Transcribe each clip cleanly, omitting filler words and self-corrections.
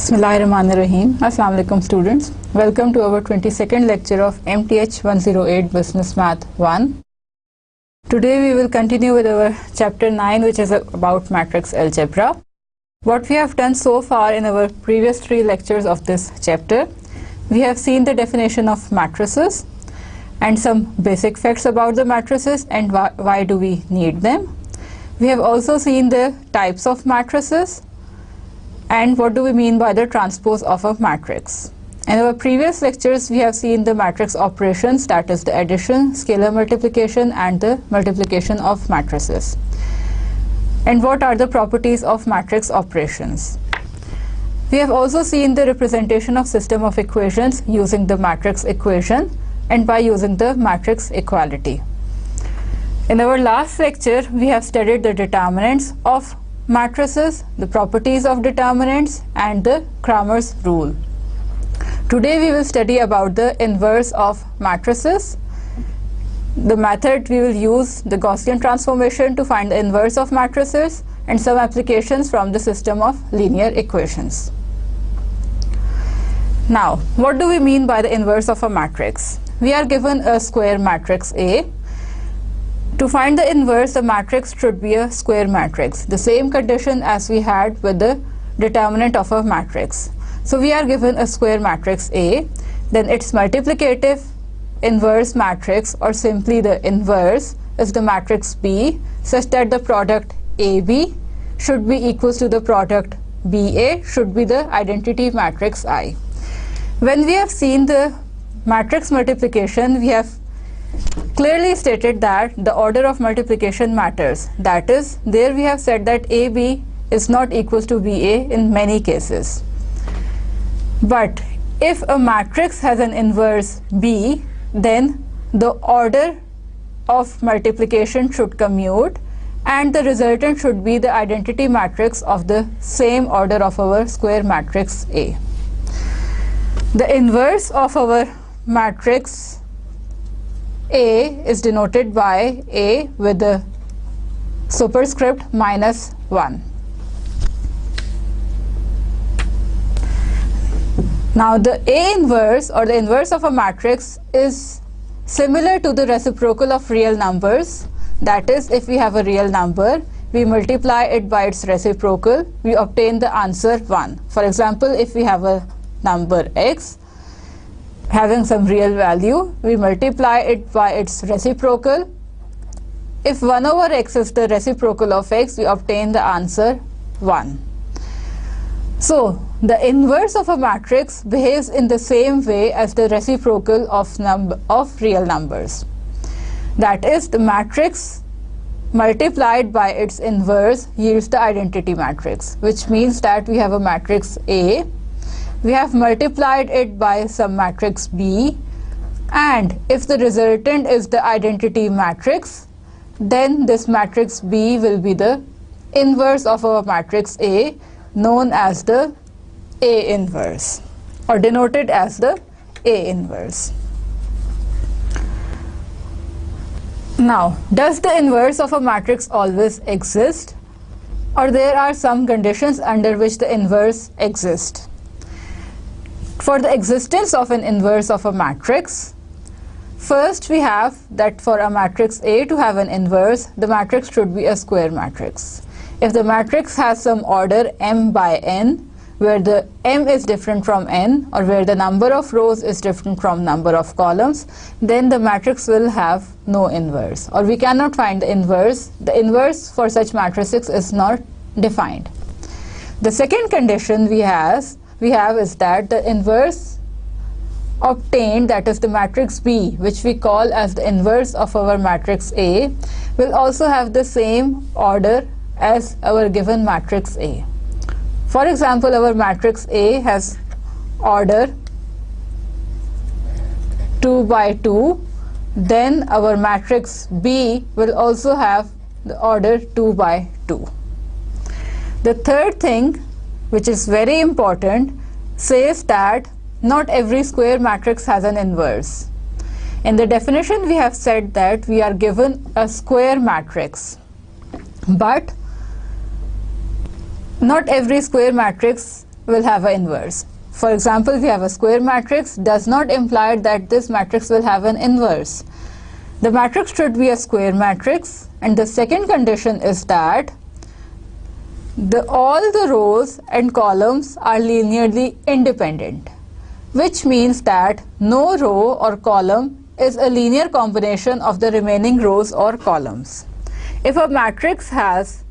Bismillahirrahmanirrahim. Assalamu alaikum students. Welcome to our 22nd lecture of MTH 108 Business Math 1. Today we will continue with our chapter 9, which is about matrix algebra. What we have done so far in our previous 3 lectures of this chapter, we have seen the definition of matrices and some basic facts about the matrices and why do we need them. We have also seen the types of matrices and what do we mean by the transpose of a matrix. In our previous lectures, we have seen the matrix operations, that is the addition, scalar multiplication and the multiplication of matrices. And what are the properties of matrix operations? We have also seen the representation of system of equations using the matrix equation and by using the matrix equality. In our last lecture, we have studied the determinants of matrices, the properties of determinants and the Cramer's rule. Today we will study about the inverse of matrices. The method we will use the Gaussian transformation to find the inverse of matrices and some applications from the system of linear equations. Now, what do we mean by the inverse of a matrix? We are given a square matrix A. To find the inverse, the matrix should be a square matrix, the same condition as we had with the determinant of a matrix. So we are given a square matrix A, then its multiplicative inverse matrix, or simply the inverse, is the matrix B, such that the product AB should be equal to the product BA should be the identity matrix I. When we have seen the matrix multiplication, we have clearly stated that the order of multiplication matters. That is, there we have said that AB is not equal to BA in many cases. But if a matrix has an inverse B, then the order of multiplication should commute and the resultant should be the identity matrix of the same order of our square matrix A. The inverse of our matrix A is denoted by A with the superscript -1. Now the A inverse or the inverse of a matrix is similar to the reciprocal of real numbers. That is, if we have a real number, we multiply it by its reciprocal, we obtain the answer 1. For example, if we have a number x having some real value, we multiply it by its reciprocal. If 1 over x is the reciprocal of x, we obtain the answer 1. So the inverse of a matrix behaves in the same way as the reciprocal of real numbers. That is, the matrix multiplied by its inverse yields the identity matrix, which means that we have a matrix A, we have multiplied it by some matrix B, and if the resultant is the identity matrix, then this matrix B will be the inverse of our matrix A, known as the A inverse, or denoted as the A inverse. Now, does the inverse of a matrix always exist, or there are some conditions under which the inverse exists? For the existence of an inverse of a matrix, first we have that for a matrix A to have an inverse, the matrix should be a square matrix. If the matrix has some order m by n, where the m is different from n, or where the number of rows is different from number of columns, then the matrix will have no inverse, or we cannot find the inverse. The inverse for such matrices is not defined. The second condition we have is that the inverse obtained, that is the matrix B, which we call as the inverse of our matrix A, will also have the same order as our given matrix A. For example, our matrix A has order 2 by 2, then our matrix B will also have the order 2 by 2. The third thing, which is very important, says that not every square matrix has an inverse. In the definition, we have said that we are given a square matrix, but not every square matrix will have an inverse. For example, we have a square matrix does not imply that this matrix will have an inverse. The matrix should be a square matrix, and the second condition is that all the rows and columns are linearly independent, which means that no row or column is a linear combination of the remaining rows or columns. If a matrix has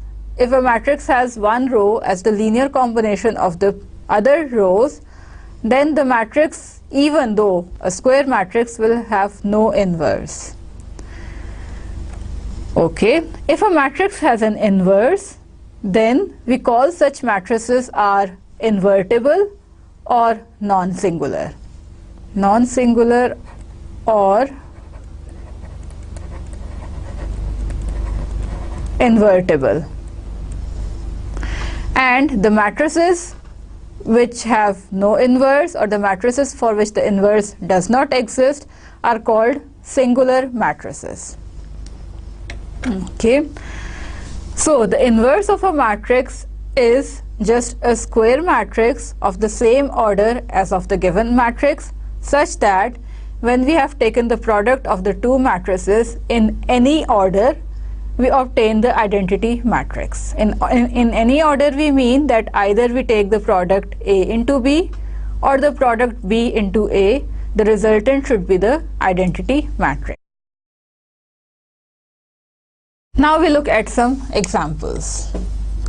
one row as the linear combination of the other rows, then the matrix, even though a square matrix, will have no inverse. Okay, if a matrix has an inverse, then we call such matrices are invertible or non-singular. Non-singular or invertible. And the matrices which have no inverse, or the matrices for which the inverse does not exist, are called singular matrices. Okay, so the inverse of a matrix is just a square matrix of the same order as of the given matrix, such that when we have taken the product of the two matrices in any order, we obtain the identity matrix. In any order, we mean that either we take the product A into B or the product B into A. The resultant should be the identity matrix. Now we look at some examples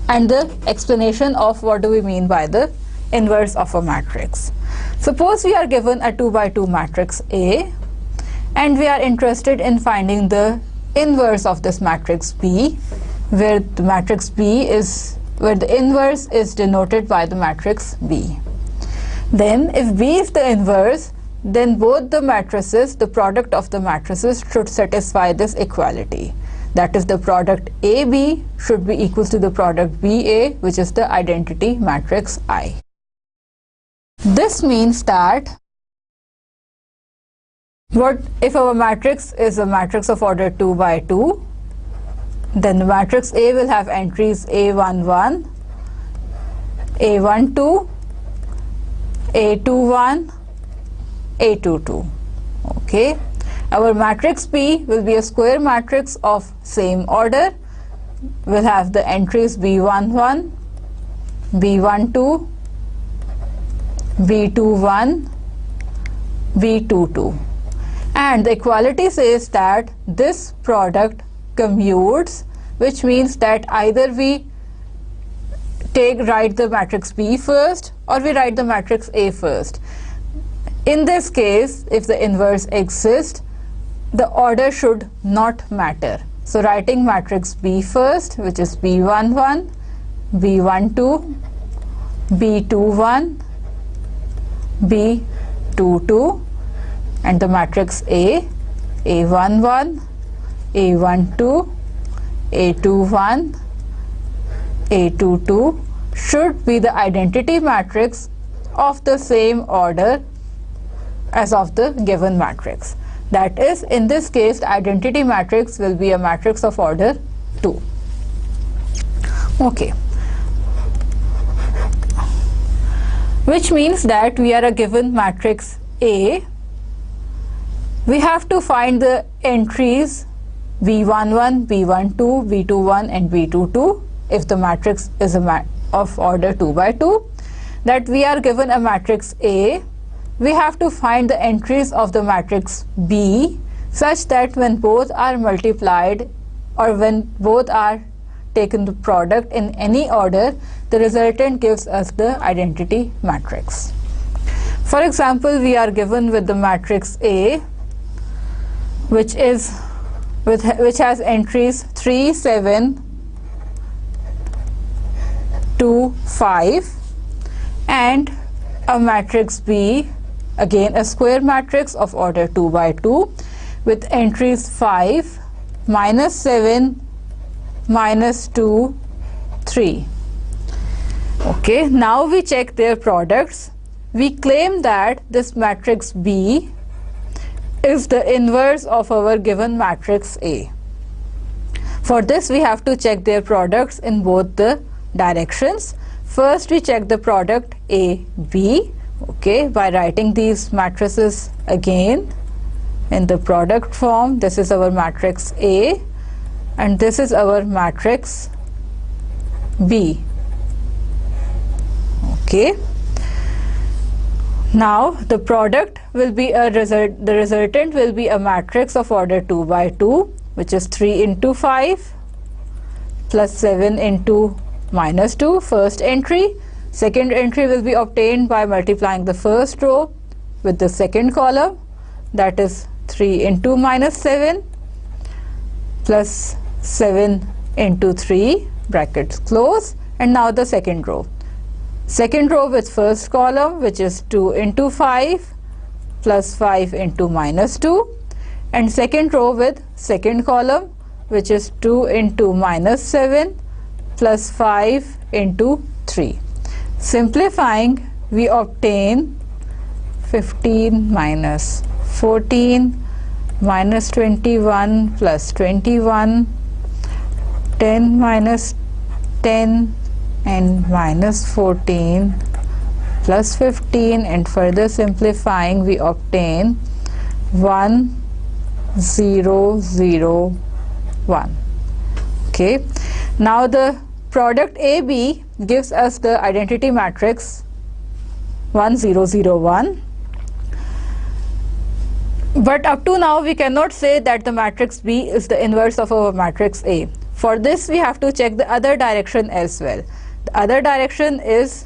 and the explanation of what do we mean by the inverse of a matrix. Suppose we are given a 2 by 2 matrix A, and we are interested in finding the inverse of this matrix B, where the matrix B is, where the inverse is denoted by the matrix B. Then if B is the inverse, then both the matrices, the product of the matrices, should satisfy this equality. That is, the product AB should be equal to the product BA, which is the identity matrix I. This means that what if our matrix is a matrix of order 2 by 2, then the matrix A will have entries A11, A12, A21, A22. Okay, our matrix B will be a square matrix of same order. We'll have the entries B11, B12, B21, B22. And the equality says that this product commutes, which means that either we write the matrix B first or we write the matrix A first. In this case, if the inverse exists, the order should not matter. So writing matrix B first, which is B11, B12, B21, B22, and the matrix A, A11, A12, A21, A22 should be the identity matrix of the same order as of the given matrix. That is, in this case, the identity matrix will be a matrix of order 2. Okay. Which means that we are a given matrix A. We have to find the entries B11, B12, B21 and B22 if the matrix is of order 2 by 2. That we are given a matrix A, we have to find the entries of the matrix B such that when both are multiplied or when both are taken the product in any order, the resultant gives us the identity matrix. For example, we are given with the matrix A, which has entries 3, 7, 2, 5, and a matrix B, again a square matrix of order 2 by 2 with entries 5, -7, -2, 3. Okay, now we check their products. We claim that this matrix B is the inverse of our given matrix A. For this, we have to check their products in both the directions. First, we check the product A, B. Okay, by writing these matrices again in the product form, this is our matrix A and this is our matrix B. Okay. Now the product will be the resultant will be a matrix of order 2 by 2, which is 3 into 5 plus 7 into minus 2, first entry. Second entry will be obtained by multiplying the first row with the second column, that is 3 into minus 7 plus 7 into 3, brackets close, and now the second row. Second row with first column, which is 2 into 5 plus 5 into minus 2, and second row with second column, which is 2 into minus 7 plus 5 into 3. Simplifying, we obtain 15 minus 14 minus 21 plus 21, 10 minus 10 and minus 14 plus 15, and further simplifying we obtain 1 0 0 1. Okay, now the product AB gives us the identity matrix 1 0 0 1, but up to now we cannot say that the matrix B is the inverse of our matrix A. For this we have to check the other direction as well. The other direction is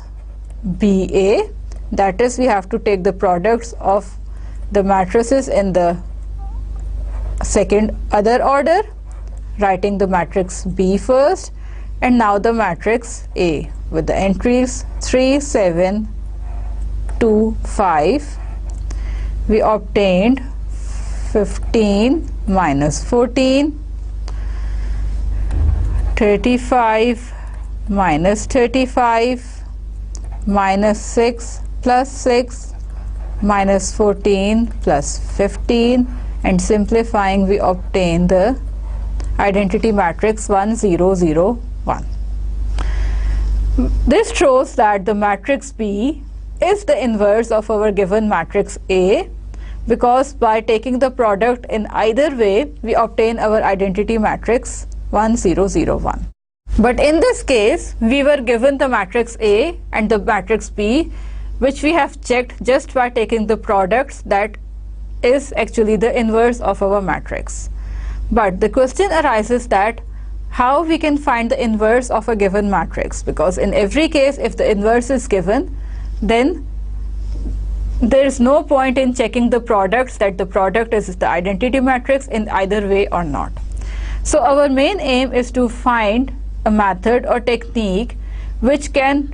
BA, that is we have to take the products of the matrices in the second other order, writing the matrix B first, and now the matrix A with the entries 3 7 2 5. We obtained 15 minus 14, 35 minus 35, minus 6 plus 6, minus 14 plus 15, and simplifying we obtain the identity matrix 1 0 0 1. This shows that the matrix B is the inverse of our given matrix A, because by taking the product in either way we obtain our identity matrix 1 0 0 1. But in this case we were given the matrix A and the matrix B, which we have checked just by taking the products, that is actually the inverse of our matrix. But the question arises that how we can find the inverse of a given matrix, because in every case if the inverse is given, then there is no point in checking the products that the product is the identity matrix in either way or not. So our main aim is to find a method or technique which can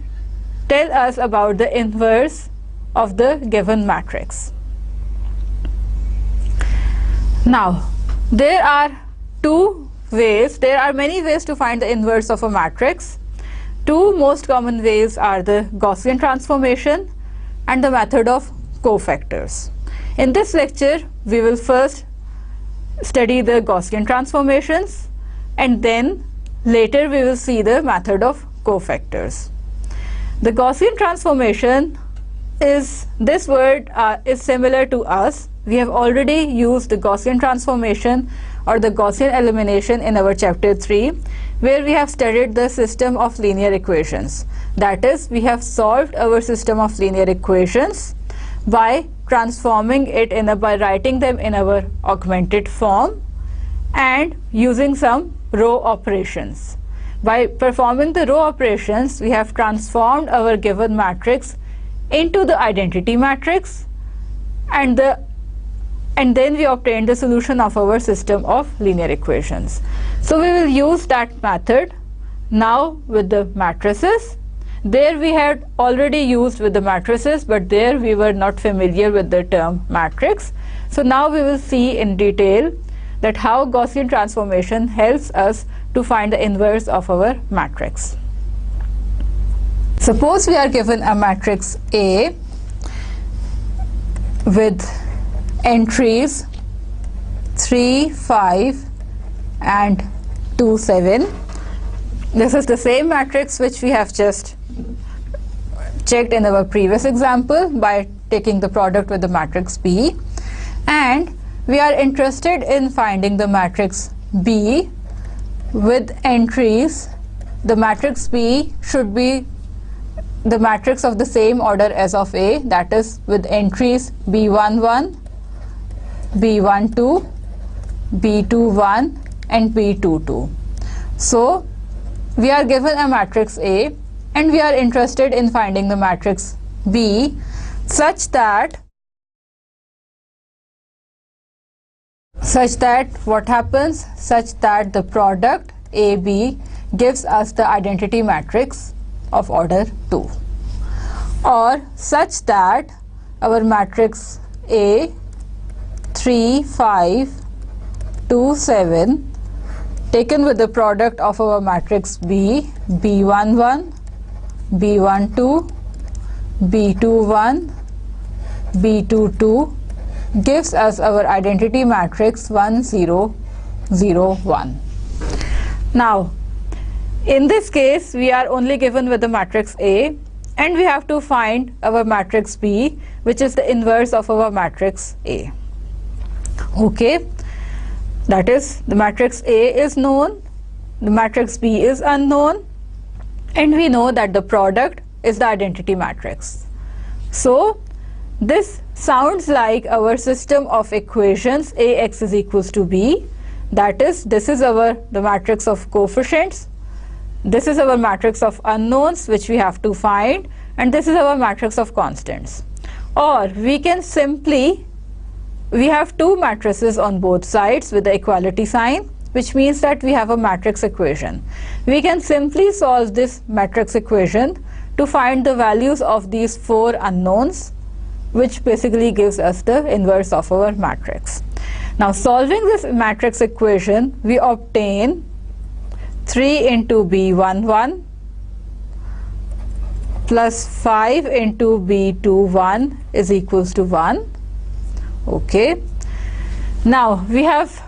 tell us about the inverse of the given matrix. Now there are many ways to find the inverse of a matrix. Two most common ways are the Gaussian transformation and the method of cofactors. In this lecture we will first study the Gaussian transformations, and then later we will see the method of cofactors. The Gaussian transformation is, this word is similar to us. We have already used the Gaussian transformation or the Gaussian elimination in our chapter 3, where we have studied the system of linear equations. That is, we have solved our system of linear equations by transforming it by writing them in our augmented form and using some row operations. By performing the row operations, we have transformed our given matrix into the identity matrix, and then we obtained the solution of our system of linear equations. So we will use that method now with the matrices. There we had already used with the matrices, but there we were not familiar with the term matrix. So now we will see in detail that how Gaussian transformation helps us to find the inverse of our matrix. Suppose we are given a matrix A with entries 3 5 and 2 7. This is the same matrix which we have just checked in our previous example by taking the product with the matrix B, and we are interested in finding the matrix B with entries. The matrix B should be the matrix of the same order as of A, that is with entries B11, B12, B21 and B22. So we are given a matrix A and we are interested in finding the matrix B such that what happens? Such that the product AB gives us the identity matrix of order 2, or such that our matrix A 3, 5, 2, 7 taken with the product of our matrix B, B11, B12, B21, B22 gives us our identity matrix 1, 0, 0, 1. Now, in this case, we are only given with the matrix A, and we have to find our matrix B, which is the inverse of our matrix A. Okay, that is, the matrix A is known, the matrix B is unknown, and we know that the product is the identity matrix. So this sounds like our system of equations Ax is equals to B. That is, this is the matrix of coefficients, this is our matrix of unknowns which we have to find, and this is our matrix of constants. Or we can simply, we have two matrices on both sides with the equality sign, which means that we have a matrix equation. We can simply solve this matrix equation to find the values of these four unknowns, which basically gives us the inverse of our matrix. Now, solving this matrix equation, we obtain 3 into B11 plus 5 into B21 is equals to 1. Okay. Now, we have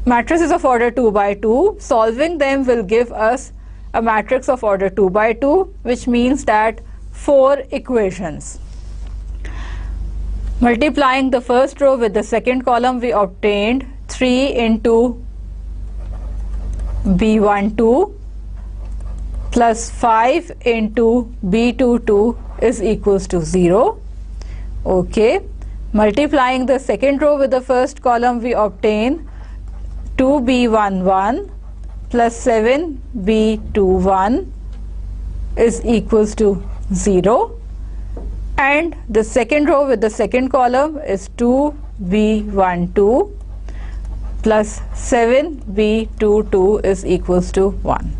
matrices of order 2 by 2. Solving them will give us a matrix of order 2 by 2, which means that 4 equations. Multiplying the first row with the second column, we obtained 3 into B12 plus 5 into B22 is equals to 0. Okay. Multiplying the second row with the first column, we obtain 2B11 plus 7B21 is equals to 0. And the second row with the second column is 2B12 plus 7B22 is equals to 1.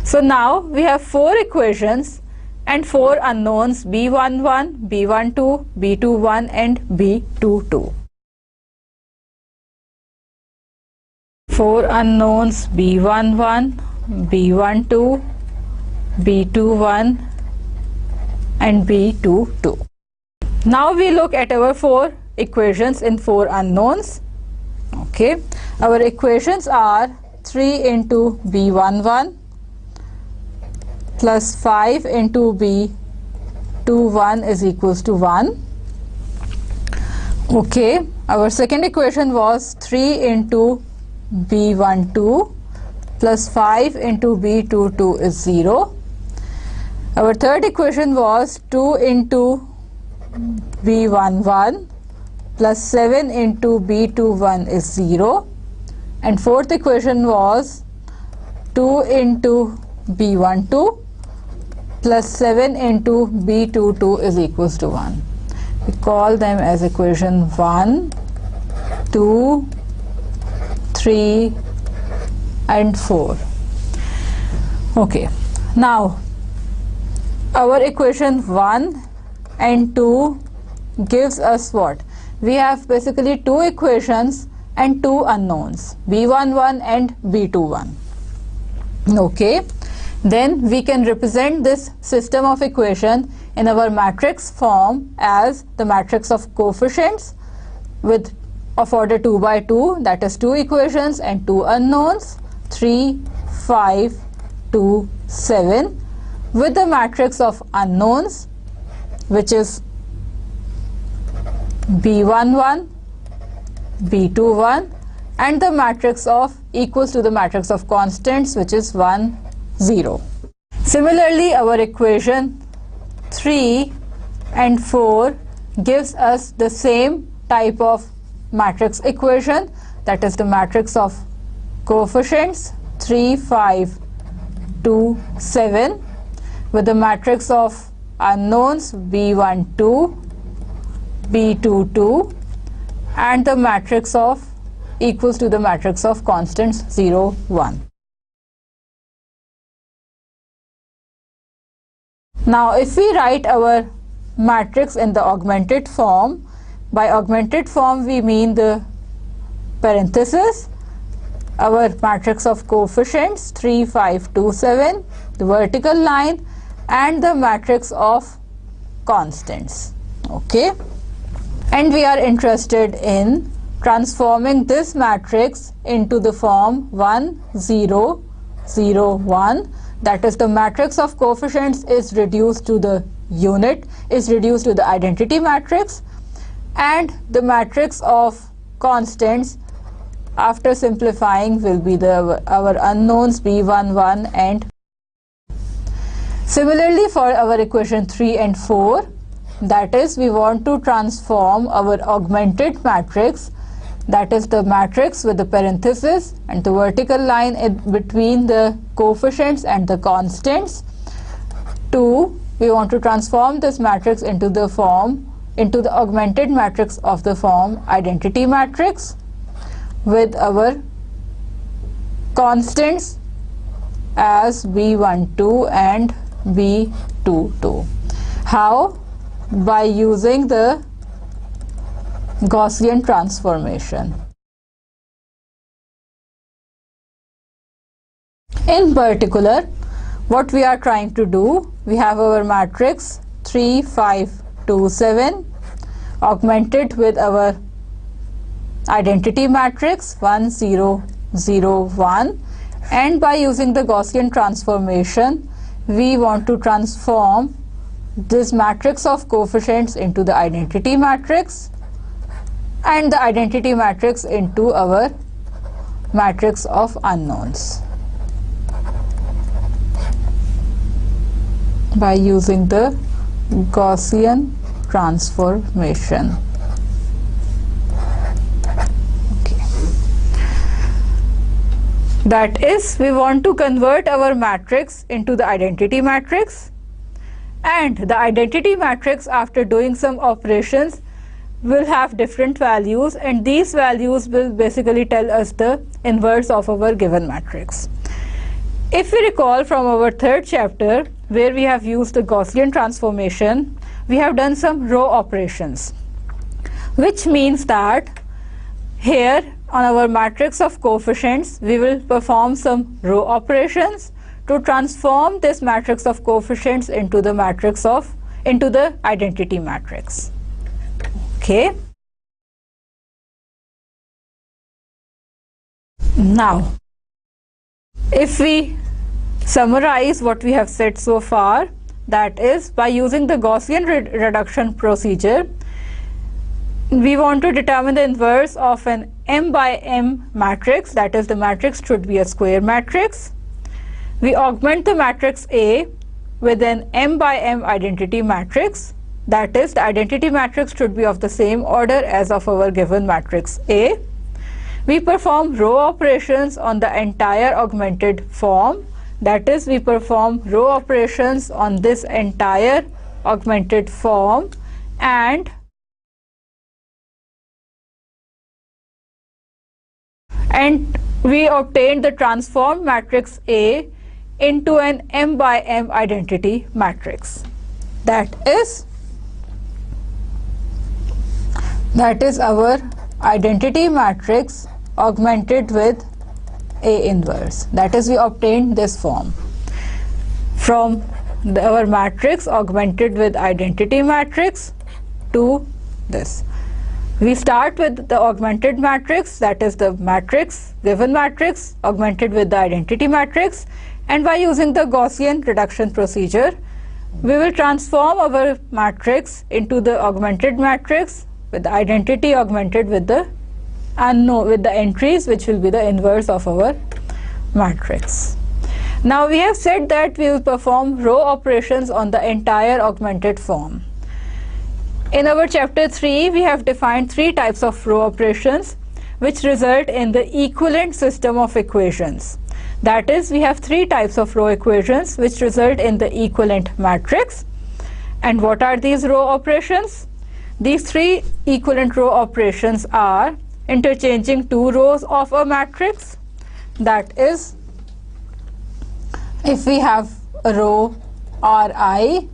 So now we have 4 equations and 4 unknowns B11, B12, B21 and B22. 4 unknowns B11, B12, B21 and B22. Now we look at our 4 equations in 4 unknowns. Okay, our equations are 3 into B11 plus 5 into B21 is equals to 1. Okay, our second equation was 3 into B12 plus 5 into B22 is 0. Our third equation was 2 into B11 plus 7 into B21 is 0. And fourth equation was 2 into B12 plus 7 into B22 is equals to 1. We call them as equation 1, 2, 3 and 4. Okay, now our equation 1 and 2 gives us what? We have basically 2 equations and 2 unknowns, B11 and B21. Okay, then we can represent this system of equation in our matrix form as the matrix of coefficients with of order 2 by 2, that is 2 equations and 2 unknowns, 3, 5, 2, 7, with the matrix of unknowns, which is B11, B21, and the matrix of equals to the matrix of constants, which is 1, 0. Similarly, our equation 3 and 4 gives us the same type of matrix equation, that is the matrix of coefficients 3, 5, 2, 7, with the matrix of unknowns B12, B22, and the matrix of equals to the matrix of constants 0, 1. Now if we write our matrix in the augmented form, by augmented form we mean the parenthesis, our matrix of coefficients 3, 5, 2, 7, the vertical line, and the matrix of constants. Okay, and we are interested in transforming this matrix into the form 1, 0, 0, 1, that is the matrix of coefficients is reduced to the unit, is reduced to the identity matrix, and the matrix of constants after simplifying will be our unknowns B11 and. Similarly for our equation 3 and 4, that is we want to transform our augmented matrix, that is the matrix with the parenthesis and the vertical line in between the coefficients and the constants, to we want to transform this matrix into the augmented matrix of the form identity matrix with our constants as B12 and B22. How? By using the Gaussian transformation. In particular, what we are trying to do, we have our matrix 3, 5, 2, 7 augmented with our identity matrix 1, 0, 0, 1, and by using the Gaussian transformation we want to transform this matrix of coefficients into the identity matrix and the identity matrix into our matrix of unknowns by using the Gaussian transformation. Okay. That is, we want to convert our matrix into the identity matrix, and the identity matrix after doing some operations will have different values, and these values will basically tell us the inverse of our given matrix. If we recall from our third chapter where we have used the Gaussian transformation, we have done some row operations, which means that here on our matrix of coefficients we will perform some row operations to transform this matrix of coefficients into the identity matrix. Okay. Now, if we summarize what we have said so far, that is, by using the Gaussian reduction procedure, we want to determine the inverse of an m by m matrix, that is, the matrix should be a square matrix. We augment the matrix A with an m by m identity matrix, that is, the identity matrix should be of the same order as of our given matrix A. We perform row operations on the entire augmented form, that is, we perform row operations on this entire augmented form, and we obtain the transformed matrix A into an m by m identity matrix. That is our identity matrix augmented with A inverse. That is, we obtained this form from our matrix augmented with identity matrix to this. We start with the augmented matrix, that is the matrix, given matrix augmented with the identity matrix, and by using the Gaussian reduction procedure, we will transform our matrix into the augmented matrix with the identity augmented with the unknown, with the entries which will be the inverse of our matrix. Now we have said that we will perform row operations on the entire augmented form. In our chapter 3, we have defined 3 types of row operations which result in the equivalent system of equations. That is, we have 3 types of row equations which result in the equivalent matrix. And what are these row operations? These 3 equivalent row operations are interchanging 2 rows of a matrix. That is, if we have a row Ri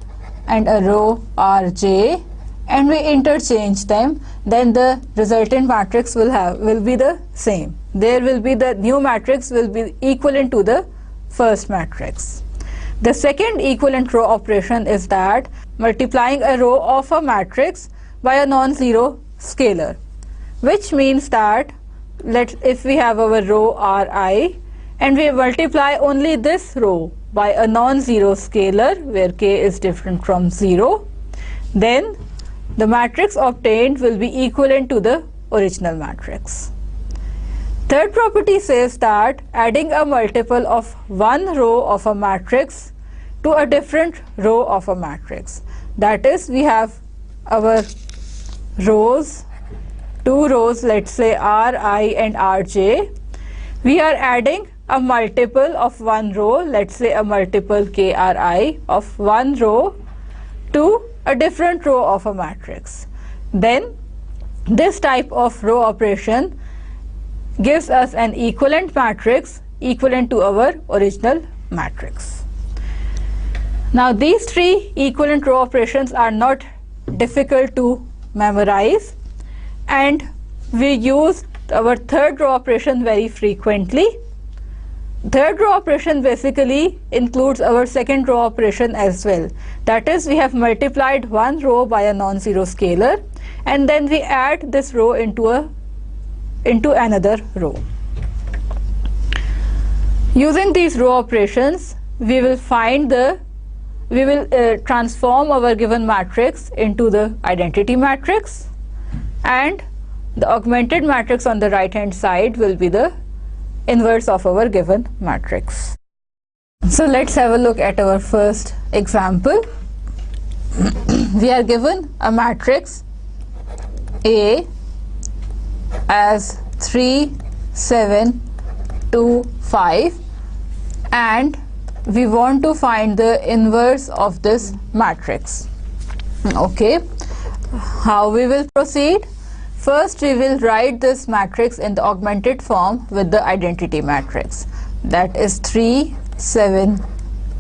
and a row Rj and we interchange them, then the resultant matrix will be the same. There will be the new matrix will be equivalent to the first matrix. The second equivalent row operation is that multiplying a row of a matrix by a non-zero scalar, which means that if we have our row Ri and we multiply only this row by a non-zero scalar where k is different from 0, then the matrix obtained will be equivalent to the original matrix. Third property says that adding a multiple of one row of a matrix to a different row of a matrix. That is, we have our rows, 2 rows, let's say Ri and Rj. We are adding a multiple of one row, let's say a multiple Kri of one row to a different row of a matrix. Then this type of row operation gives us an equivalent matrix equivalent to our original matrix. Now these 3 equivalent row operations are not difficult to memorize, and we use our third row operation very frequently. Third row operation basically includes our second row operation as well. That is, we have multiplied one row by a non-zero scalar and then we add this row into another row. Using these row operations, we will transform our given matrix into the identity matrix, and the augmented matrix on the right hand side will be the inverse of our given matrix. So let's have a look at our first example. We are given a matrix A as 3, 7, 2, 5, and we want to find the inverse of this matrix. Okay, how we will proceed? First, we will write this matrix in the augmented form with the identity matrix. That is 3, 7,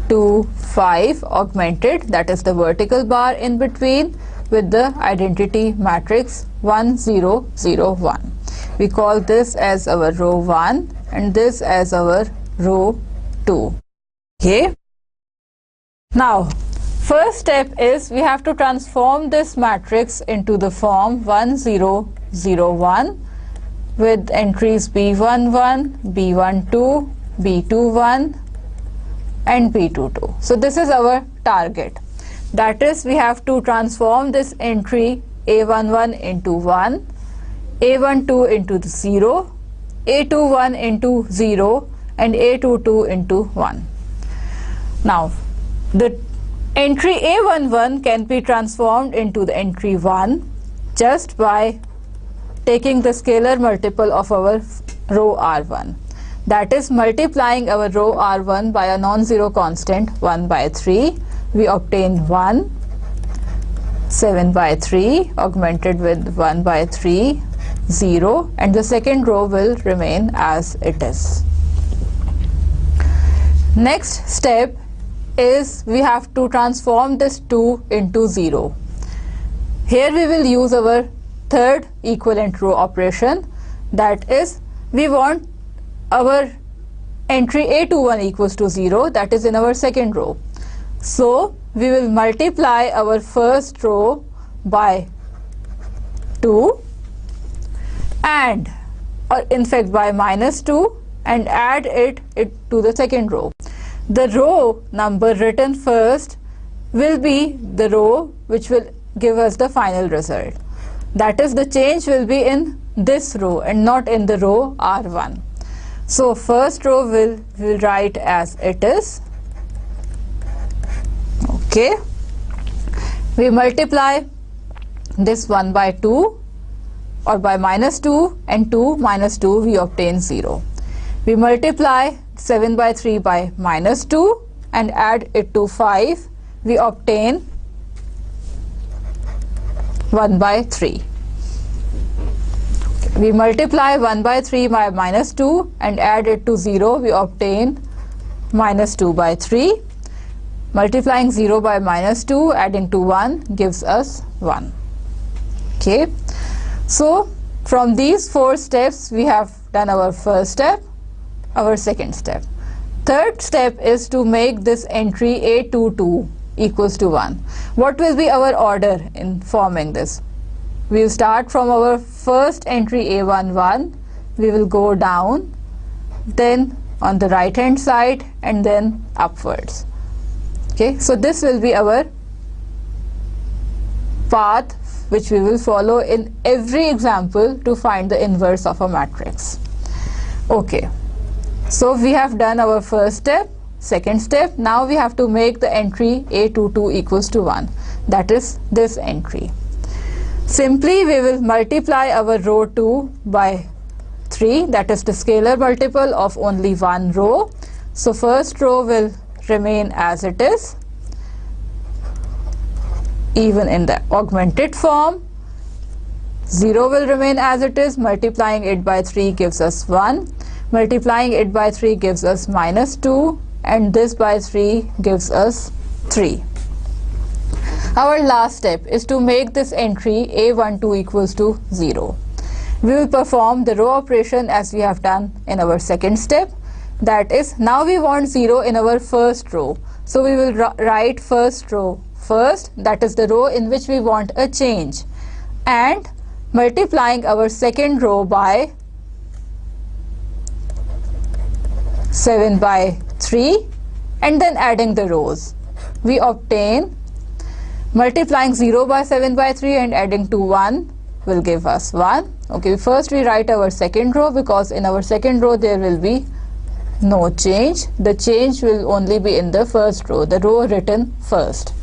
2, 5 augmented, that is the vertical bar in between, with the identity matrix 1, 0, 0, 1. We call this as our row 1 and this as our row 2. Okay. Now, first step is we have to transform this matrix into the form 1, 0, 0, 1 with entries B11, B12, B21 and B22. So this is our target. That is, we have to transform this entry A11 into 1, A12 into the 0, A21 into 0 and A22 into 1. Now, the entry A11 can be transformed into the entry 1 just by taking the scalar multiple of our row R1. That is, multiplying our row R1 by a non-zero constant 1 by 3, we obtain 1, 7 by 3 augmented with 1 by 3, 0, and the second row will remain as it is. Next step is we have to transform this 2 into 0. Here we will use our third equivalent row operation. That is, we want our entry A21 equals to 0, that is in our second row. So we will multiply our first row by 2 and, or in fact by minus 2, and add it to the second row. the row number written first will be the row which will give us the final result. That is, the change will be in this row and not in the row R1. So first row we'll write as it is. Okay. We multiply this 1 by 2 or by minus 2 and 2 minus 2, we obtain 0. We multiply 7 by 3 by minus 2 and add it to 5, we obtain 1 by 3. We multiply 1 by 3 by minus 2 and add it to 0, we obtain minus 2 by 3. Multiplying 0 by minus 2, adding to 1 gives us 1. Okay. So from these 4 steps, we have done our first step, our second step. Third step is to make this entry A22 equals to 1. What will be our order in forming this? We will start from our first entry A11, we will go down, then on the right hand side and then upwards. Okay, so this will be our path which we will follow in every example to find the inverse of a matrix. Okay, so we have done our first step, second step. Now we have to make the entry A22 equals to 1. That is this entry. Simply we will multiply our row 2 by 3, that is the scalar multiple of only one row. So first row will remain as it is, even in the augmented form. 0 will remain as it is, multiplying it by 3 gives us 1, multiplying it by 3 gives us minus 2, and this by 3 gives us 3. Our last step is to make this entry A12 equals to 0. We will perform the row operation as we have done in our second step. That is, now we want 0 in our first row. So we will write first row first, that is the row in which we want a change, and multiplying our second row by 7 by 3 and then adding the rows. We obtain, multiplying 0 by 7 by 3 and adding to 1 will give us 1. Okay, first we write our second row because in our second row there will be no change. The change will only be in the first row, the row written first.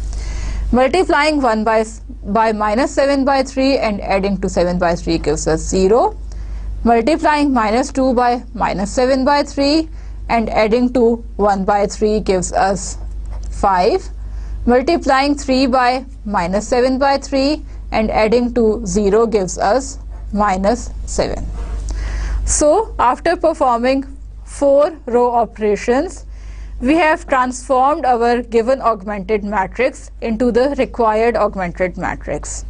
Multiplying 1 by minus 7 by 3 and adding to 7 by 3 gives us 0. Multiplying minus 2 by minus 7 by 3 and adding to 1 by 3 gives us 5. Multiplying 3 by minus 7 by 3 and adding to 0 gives us minus 7. So after performing 4 row operations, we have transformed our given augmented matrix into the required augmented matrix.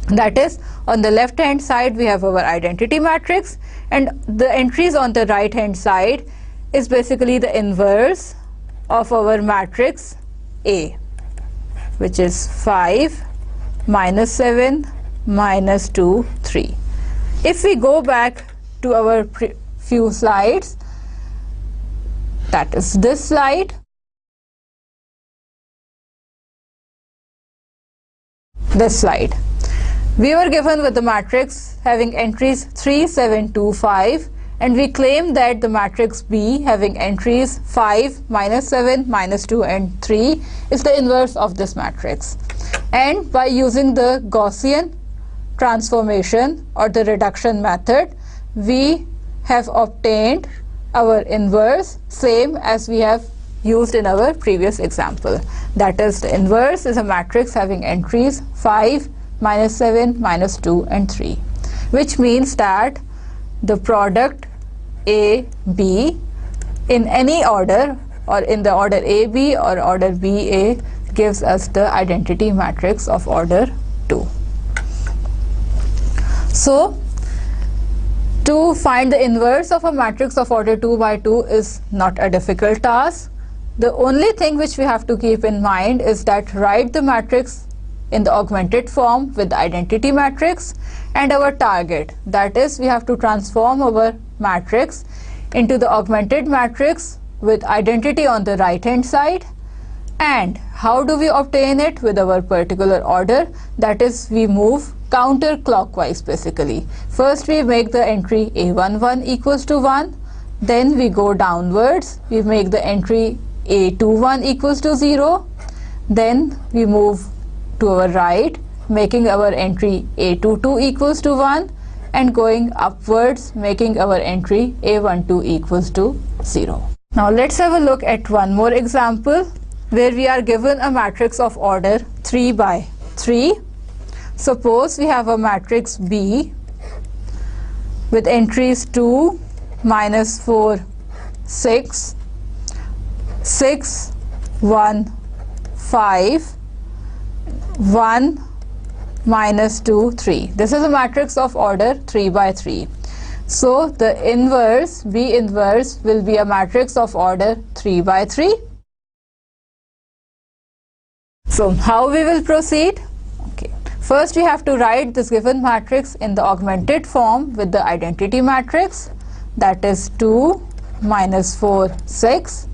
That is, on the left hand side we have our identity matrix, and the entries on the right hand side is basically the inverse of our matrix A, which is 5, minus 7, minus 2, 3. If we go back to our few slides, that is this slide, this slide, we were given with the matrix having entries 3, 7, 2, 5, and we claim that the matrix B having entries 5, minus 7, minus 2 and 3 is the inverse of this matrix. And by using the Gaussian transformation or the reduction method, we have obtained our inverse same as we have used in our previous example. That is, the inverse is a matrix having entries 5, minus 7, minus 2 and 3, which means that the product A, B in any order, or in the order AB or order BA, gives us the identity matrix of order 2. So to find the inverse of a matrix of order 2 by 2 is not a difficult task. The only thing which we have to keep in mind is that write the matrix in the augmented form with the identity matrix, and our target, that is, we have to transform our matrix into the augmented matrix with identity on the right hand side. And how do we obtain it? With our particular order, that is, we move counterclockwise basically. First we make the entry A11 equals to 1, then we go downwards, we make the entry A21 equals to 0, then we move to our right, making our entry A22 equals to 1, and going upwards, making our entry A12 equals to 0. Now let's have a look at one more example where we are given a matrix of order 3 by 3. Suppose we have a matrix B with entries 2, -4, 6, 6, 1, 5, 1, -2, 3. This is a matrix of order 3 by 3. So the inverse, B inverse, will be a matrix of order 3 by 3. So how we will proceed? Okay. First we have to write this given matrix in the augmented form with the identity matrix, that is 2, -4, 6,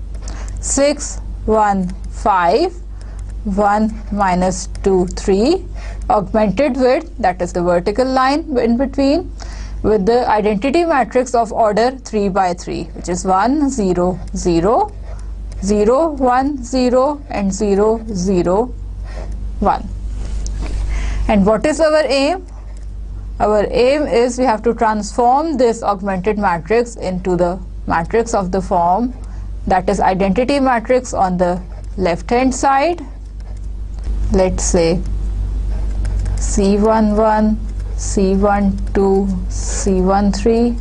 6, 1, 5, 1, -2, 3, augmented with, that is the vertical line in between, with the identity matrix of order 3 by 3, which is 1, 0, 0, 0, 1, 0, and 0, 0, 1. And what is our aim? Our aim is we have to transform this augmented matrix into the matrix of the form, that is identity matrix on the left hand side. Let's say C11, C12, C13,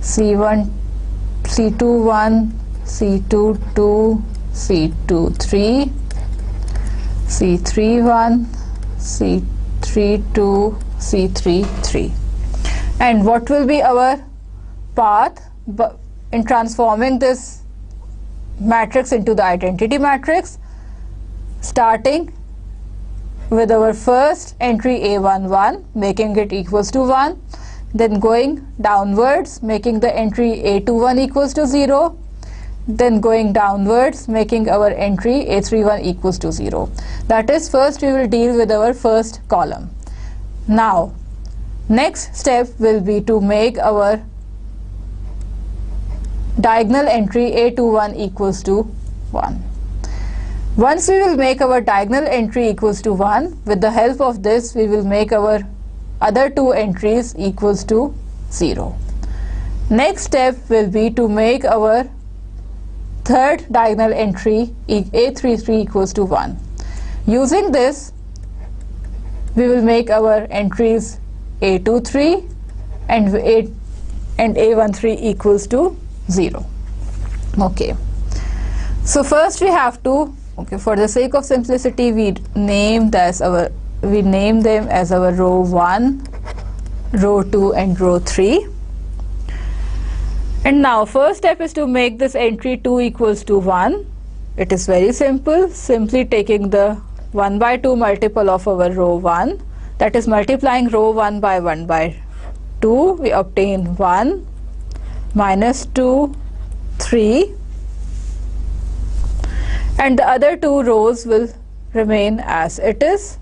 C21, C22, C23, C31, C32, C33. And what will be our path in transforming this matrix into the identity matrix? Starting with our first entry A11, making it equals to 1, then going downwards, making the entry A21 equals to 0, then going downwards, making our entry A31 equals to 0. That is, first we will deal with our first column. Now next step will be to make our diagonal entry A21 equals to 1. Once we will make our diagonal entry equals to 1, with the help of this we will make our other two entries equals to 0. Next step will be to make our third diagonal entry A33 equals to 1. Using this we will make our entries A23 and A13 equals to 0. Okay. So first we have to, for the sake of simplicity, we name them as our row 1, row 2, and row 3. And now first step is to make this entry 2 equals to 1. It is very simple, simply taking the 1 by 2 multiple of our row 1, that is multiplying row 1 by 2, we obtain 1, -2, 3, and the other two rows will remain as it is.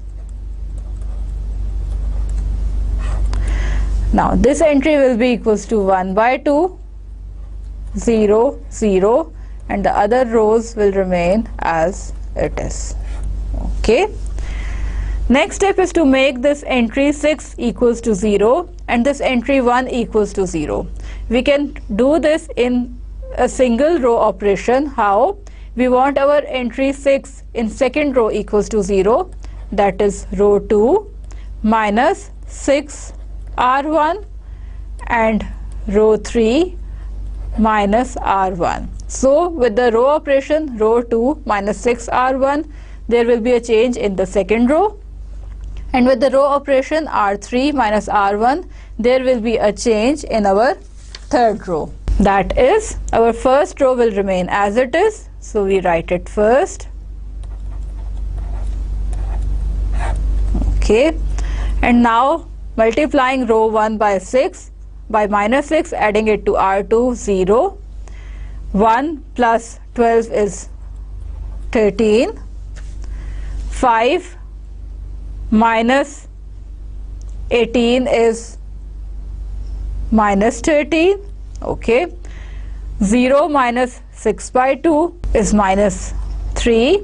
Now this entry will be equals to 1 by 2, 0, 0, and the other rows will remain as it is. Okay. Next step is to make this entry 6 equals to 0 and this entry 1 equals to 0. We can do this in a single row operation. How? We want our entry 6 in second row equals to 0, that is row 2 minus 6 R1 and row 3 minus R1. So with the row operation row 2 minus 6 R1, there will be a change in the second row, and with the row operation R3 minus R1, there will be a change in our third row. That is, our first row will remain as it is, so we write it first. Okay, and now multiplying row 1 by 6 by minus 6, adding it to R2, 0, 1 plus 12 is 13. 5 minus 18 is minus 13. Okay. 0 minus 6 by 2 is minus 3.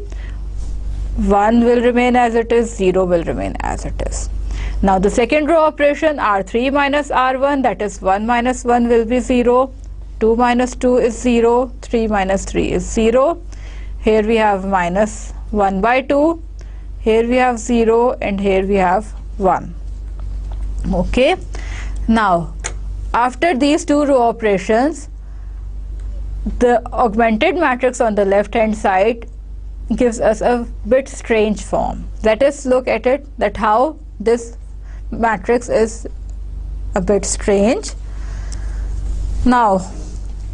1 will remain as it is, 0 will remain as it is. Now the second row operation, R3 minus R1, that is 1 minus 1 will be 0, 2 minus 2 is 0, 3 minus 3 is 0. Here we have minus 1 by 2, here we have 0, and here we have 1. Okay. Now after these two row operations, the augmented matrix on the left hand side gives us a bit strange form. Let us look at it, that how this matrix is a bit strange. Now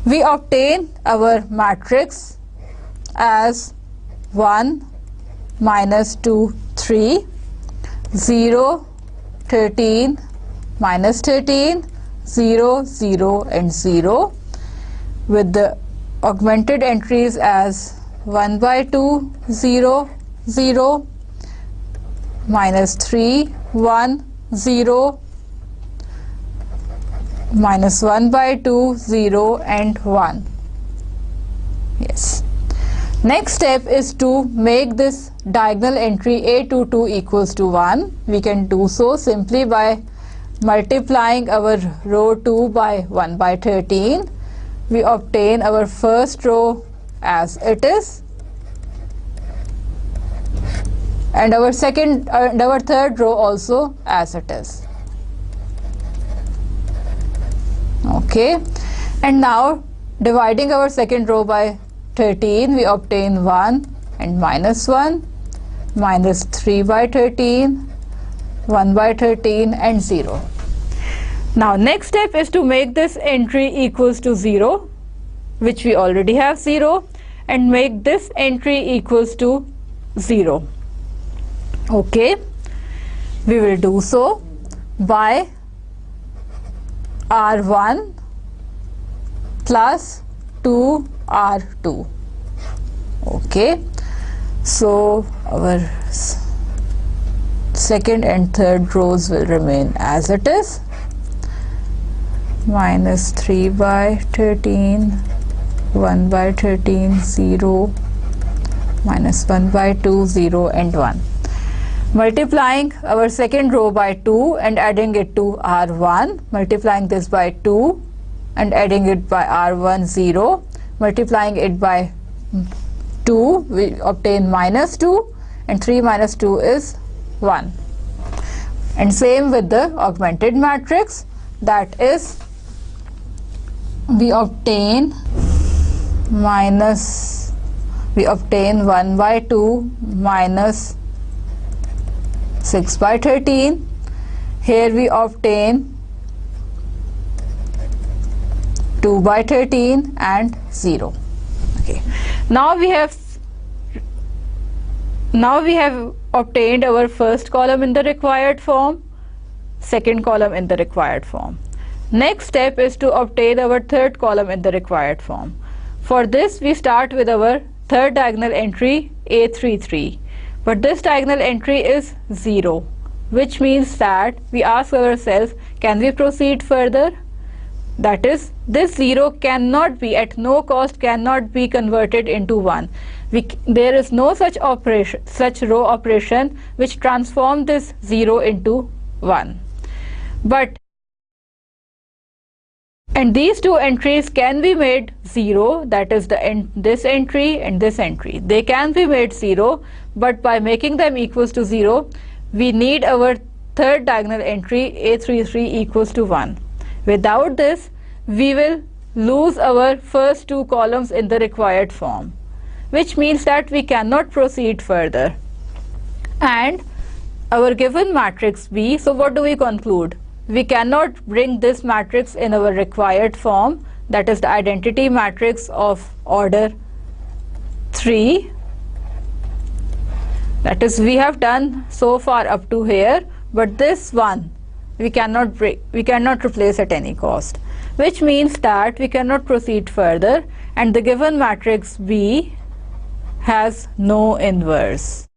we obtain our matrix as 1 minus 2 3, 0 13 minus 13, 0 0 and 0, with the augmented entries as 1 by 2 0 0, minus 3 1 0, minus 1 by 2 0 and 1. Yes. Next step is to make this diagonal entry A22 equals to 1. We can do so simply by multiplying our row 2 by 1 by 13. We obtain our first row as it is, and our third row also as it is. Okay, and now dividing our second row by 13, we obtain 1 and minus 1, minus 3 by 13, 1 by 13 and 0. Now next step is to make this entry equals to 0, which we already have 0, and make this entry equals to 0. Okay, we will do so by R1 plus 2R2. Okay, so our second and third rows will remain as it is, minus 3 by 13, 1 by 13, 0, minus 1 by 2, 0 and 1. Multiplying our second row by 2 and adding it to R1, multiplying this by 2 and adding it by R1 0, multiplying it by 2, we obtain minus 2, and 3 minus 2 is 1. And same with the augmented matrix, that is we obtain 1 by 2 minus 6 by 13. Here we obtain 2 by 13 and 0. Okay. Now we have obtained our first column in the required form, second column in the required form. Next step is to obtain our third column in the required form. For this we start with our third diagonal entry A33. But this diagonal entry is 0, which means that we ask ourselves, can we proceed further? That is, this 0 cannot be, at no cost, cannot be converted into 1. There is no such row operation which transform this 0 into 1. And these two entries can be made 0, that is this entry and this entry. They can be made 0, but by making them equals to 0, we need our third diagonal entry A33 equals to 1. Without this, we will lose our first two columns in the required form, which means that we cannot proceed further. And our given matrix B, so what do we conclude? We cannot bring this matrix in our required form, that is the identity matrix of order 3. That is, we have done so far up to here, but this one we cannot replace at any cost, which means that we cannot proceed further, and the given matrix B has no inverse.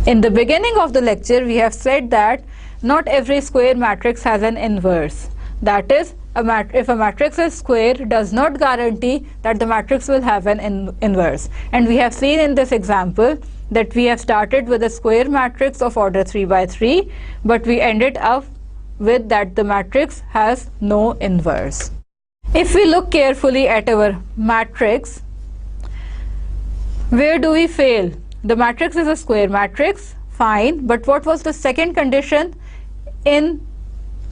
In the beginning of the lecture, we have said that not every square matrix has an inverse. That is, if a matrix is square, does not guarantee that the matrix will have an inverse. And we have seen in this example that we have started with a square matrix of order 3 by 3, but we ended up with that the matrix has no inverse. If we look carefully at our matrix, where do we fail? The matrix is a square matrix, fine, but what was the second condition in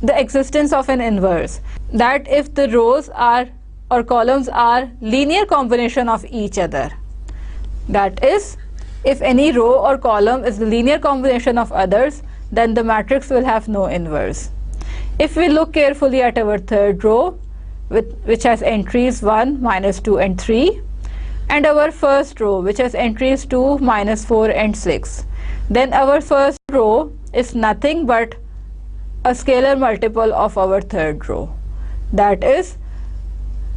the existence of an inverse? That if the rows are or columns are linear combination of each other. That is, if any row or column is the linear combination of others, then the matrix will have no inverse. If we look carefully at our third row, which has entries 1, minus 2 and 3, and our first row which has entries 2, minus 4 and 6, then our first row is nothing but a scalar multiple of our third row. That is,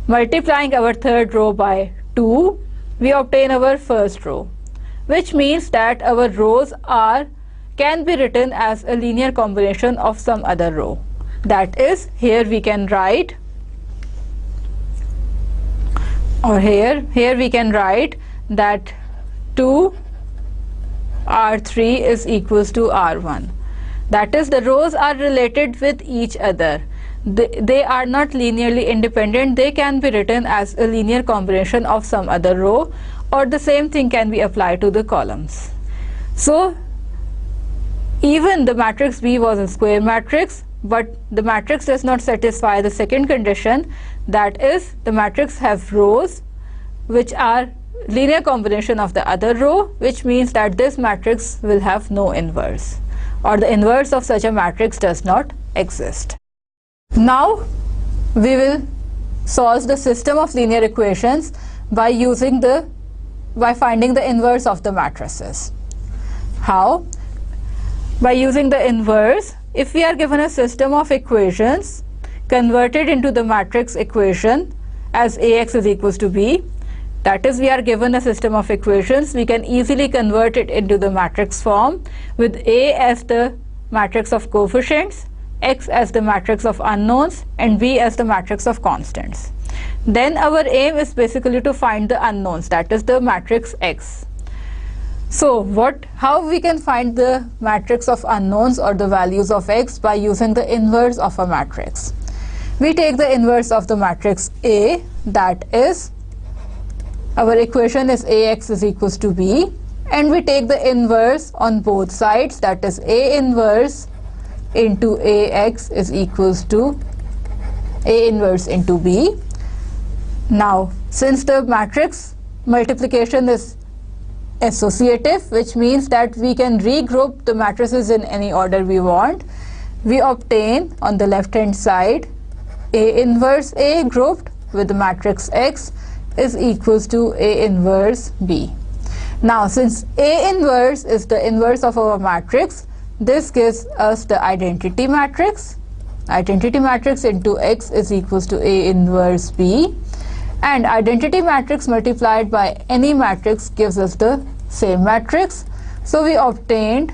multiplying our third row by 2, we obtain our first row, which means that our rows can be written as a linear combination of some other row. That is, here we can write, or here we can write that 2 R3 is equals to R1. That is, the rows are related with each other. They are not linearly independent. They can be written as a linear combination of some other row, or the same thing can be applied to the columns. So even the matrix B was a square matrix, but the matrix does not satisfy the second condition, that is, the matrix have rows which are linear combination of the other row, which means that this matrix will have no inverse, or the inverse of such a matrix does not exist. Now we will solve the system of linear equations by finding the inverse of the matrices. How? By using the inverse. If we are given a system of equations converted into the matrix equation as Ax is equals to B, that is, we are given a system of equations, we can easily convert it into the matrix form with A as the matrix of coefficients, X as the matrix of unknowns, and B as the matrix of constants. Then our aim is basically to find the unknowns, that is the matrix X. So how we can find the matrix of unknowns or the values of X? By using the inverse of a matrix. We take the inverse of the matrix A, that is, our equation is Ax is equals to B, and we take the inverse on both sides, that is A inverse into Ax is equals to A inverse into B. Now, since the matrix multiplication is associative, which means that we can regroup the matrices in any order we want, we obtain on the left hand side A inverse A grouped with the matrix X is equals to A inverse B. Now, since A inverse is the inverse of our matrix, this gives us the identity matrix. Identity matrix into X is equals to A inverse B, and identity matrix multiplied by any matrix gives us the same matrix. So we obtained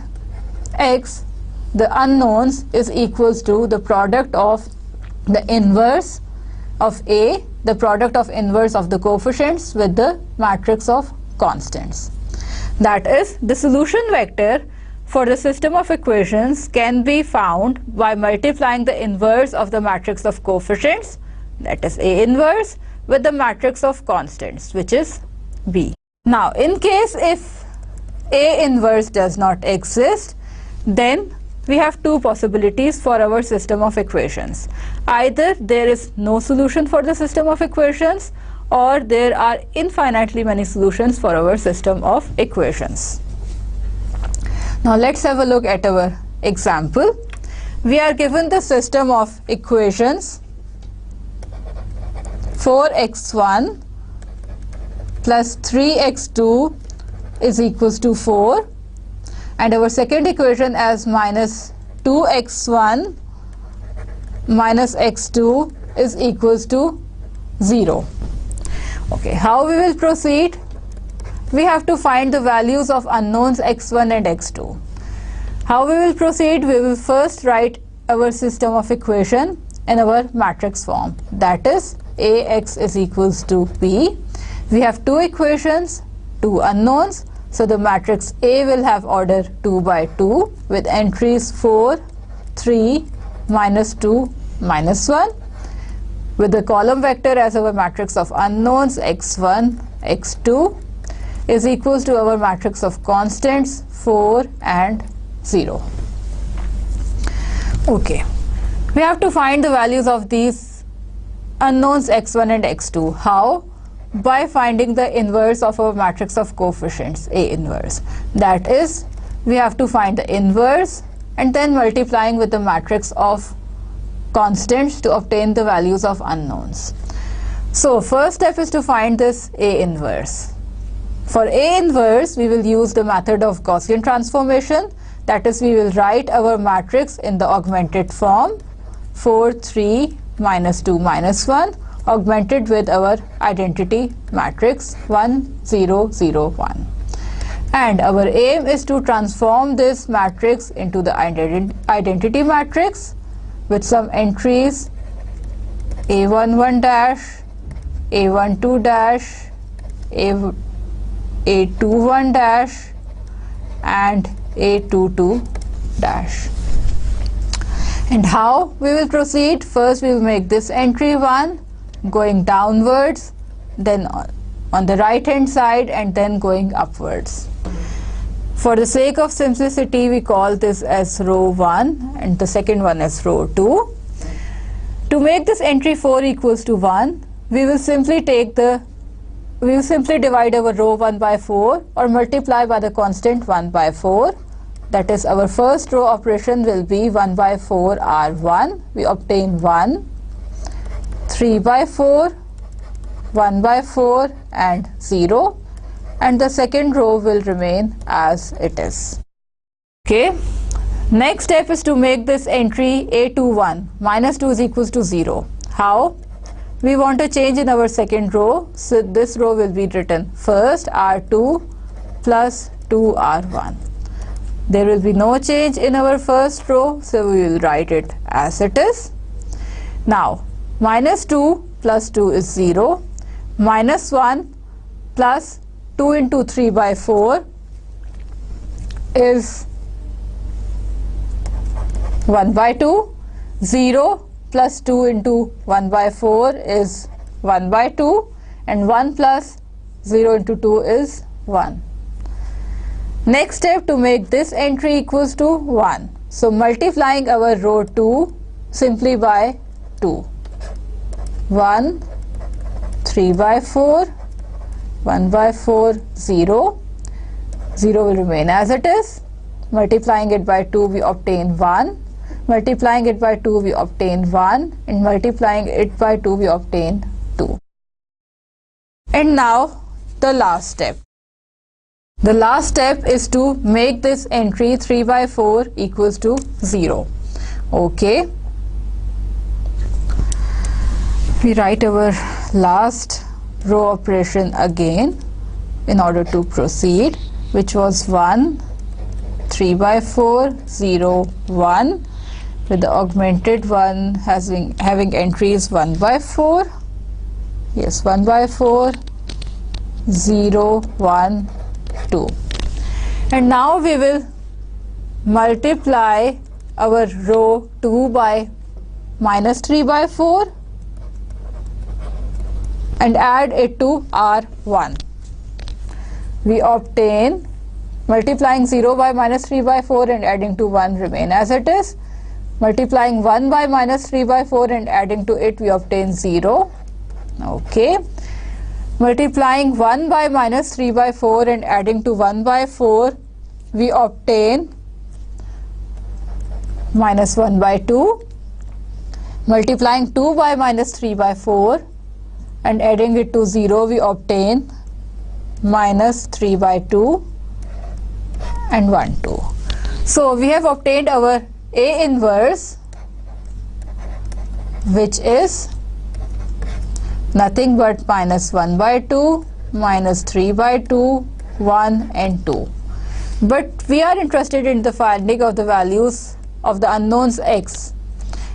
X, the unknowns, is equals to the product of the inverse of A, the product of inverse of the coefficients with the matrix of constants. That is, the solution vector for the system of equations can be found by multiplying the inverse of the matrix of coefficients, that is A inverse, with the matrix of constants, which is B. Now, in case if A inverse does not exist, then we have two possibilities for our system of equations. Either there is no solution for the system of equations, or there are infinitely many solutions for our system of equations. Now let's have a look at our example. We are given the system of equations 4x1 plus 3x2 is equals to 4, and our second equation as minus 2x1 minus x2 is equals to 0. Okay, how we will proceed? We have to find the values of unknowns x1 and x2. How we will proceed? We will first write our system of equation in our matrix form. That is, Ax is equals to B. We have two equations, two unknowns. So the matrix A will have order 2 by 2 with entries 4, 3, minus 2, minus 1. With the column vector as our matrix of unknowns x1, x2 is equals to our matrix of constants 4 and 0. Okay, we have to find the values of these unknowns x1 and x2. How? By finding the inverse of our matrix of coefficients, A inverse. That is, we have to find the inverse and then multiplying with the matrix of constants to obtain the values of unknowns. So first step is to find this A inverse. For A inverse, we will use the method of Gaussian transformation. That is, we will write our matrix in the augmented form 4, 3, minus 2, minus 1, augmented with our identity matrix 1, 0, 0, 1. And our aim is to transform this matrix into the identity matrix with some entries A11 dash, A12 dash, A21 dash, and A22 dash. And how we will proceed? First we will make this entry 1 going downwards, then on the right hand side, and then going upwards. For the sake of simplicity, we call this as row 1 and the second one as row 2. To make this entry 4 equals to 1, we will simply divide our row 1 by 4 or multiply by the constant 1 by 4. That is, our first row operation will be 1 by 4 R1. We obtain 1, 3 by 4, 1 by 4 and 0. And the second row will remain as it is. Okay. Next step is to make this entry A21. Minus 2 is equals to 0. How? We want to change in our second row. So this row will be written first R2 plus 2R1. There will be no change in our first row, so we will write it as it is. Now, minus 2 plus 2 is 0. Minus 1 plus 2 into 3 by 4 is 1 by 2. 0 plus 2 into 1 by 4 is 1 by 2. And 1 plus 0 into 2 is 1. Next step, to make this entry equals to 1. So multiplying our row 2 simply by 2. 1, 3 by 4, 1 by 4, 0. 0 will remain as it is. Multiplying it by 2, we obtain 1. Multiplying it by 2, we obtain 1. And multiplying it by 2, we obtain 2. And now the last step. The last step is to make this entry 3 by 4 equals to 0. Okay. We write our last row operation again in order to proceed, which was 1, 3 by 4, 0, 1, with the augmented one having entries 1 by 4. Yes, 1 by 4, 0, 1, 2. And now we will multiply our row 2 by minus 3 by 4 and add it to R1. We obtain, multiplying 0 by minus 3 by 4 and adding to 1 remain as it is. Multiplying 1 by minus 3 by 4 and adding to it, we obtain 0. Okay. Multiplying 1 by minus 3 by 4 and adding to 1 by 4, we obtain minus 1 by 2. Multiplying 2 by minus 3 by 4 and adding it to 0, we obtain minus 3 by 2 and 1, 2. So we have obtained our A inverse, which is nothing but minus 1 by 2, minus 3 by 2, 1 and 2. But we are interested in the finding of the values of the unknowns x,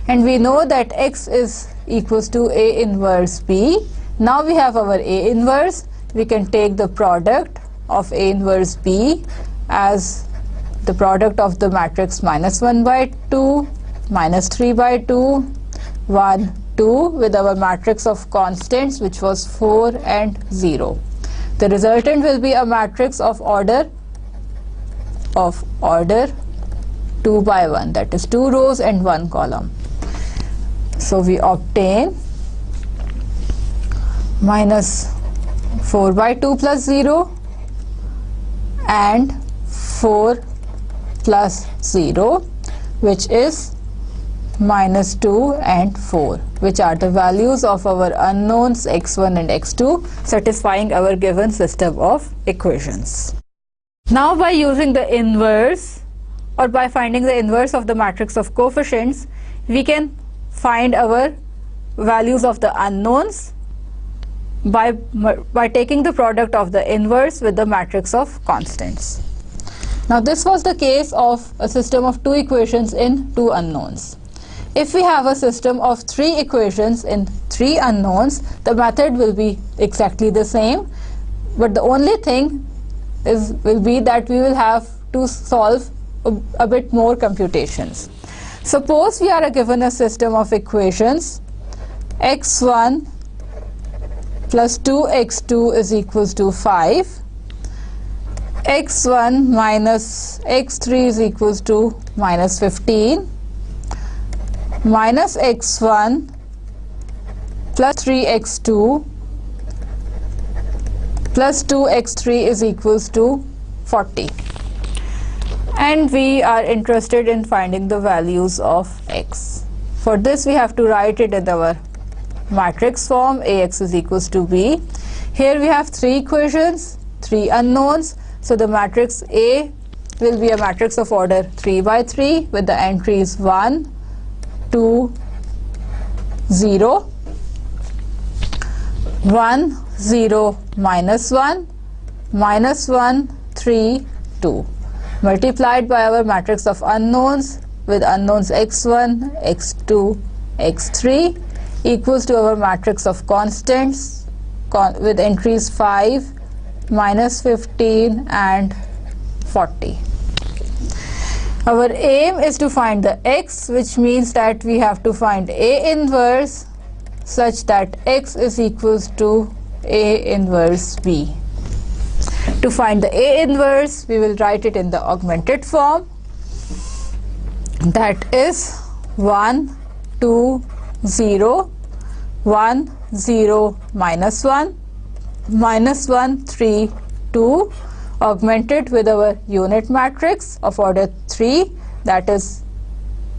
and we know that x is equals to A inverse B. Now we have our A inverse. We can take the product of A inverse B as the product of the matrix minus 1 by 2, minus 3 by 2, 1, 2 with our matrix of constants which was 4 and 0. The resultant will be a matrix of order 2 by 1, that is 2 rows and 1 column. So we obtain minus 4 by 2 plus 0 and 4 plus 0, which is minus 2 and 4, which are the values of our unknowns x1 and x2, satisfying our given system of equations. Now by using the inverse, or by finding the inverse of the matrix of coefficients, we can find our values of the unknowns by taking the product of the inverse with the matrix of constants. Now this was the case of a system of two equations in two unknowns. If we have a system of three equations in three unknowns, the method will be exactly the same, but the only thing will be that we will have to solve a bit more computations. Suppose we are given a system of equations x1 plus 2x2 is equals to 5, x1 minus x3 is equals to minus 15, minus x1 plus 3x2 plus 2x3 is equals to 40. And we are interested in finding the values of x. For this we have to write it in our matrix form, Ax is equals to B. Here we have three equations, three unknowns, so the matrix A will be a matrix of order 3 by 3 with the entries 1, 2, 0, 1, 0, minus 1, minus 1, 3, 2, multiplied by our matrix of unknowns with unknowns x1, x2, x3 equals to our matrix of constants with entries 5, minus 15 and 40. Our aim is to find the x, which means that we have to find A inverse such that x is equals to A inverse B. To find the A inverse, we will write it in the augmented form, that is 1, 2, 0, 1, 0, minus 1, minus 1, 3, 2, augmented with our unit matrix of order 3, that is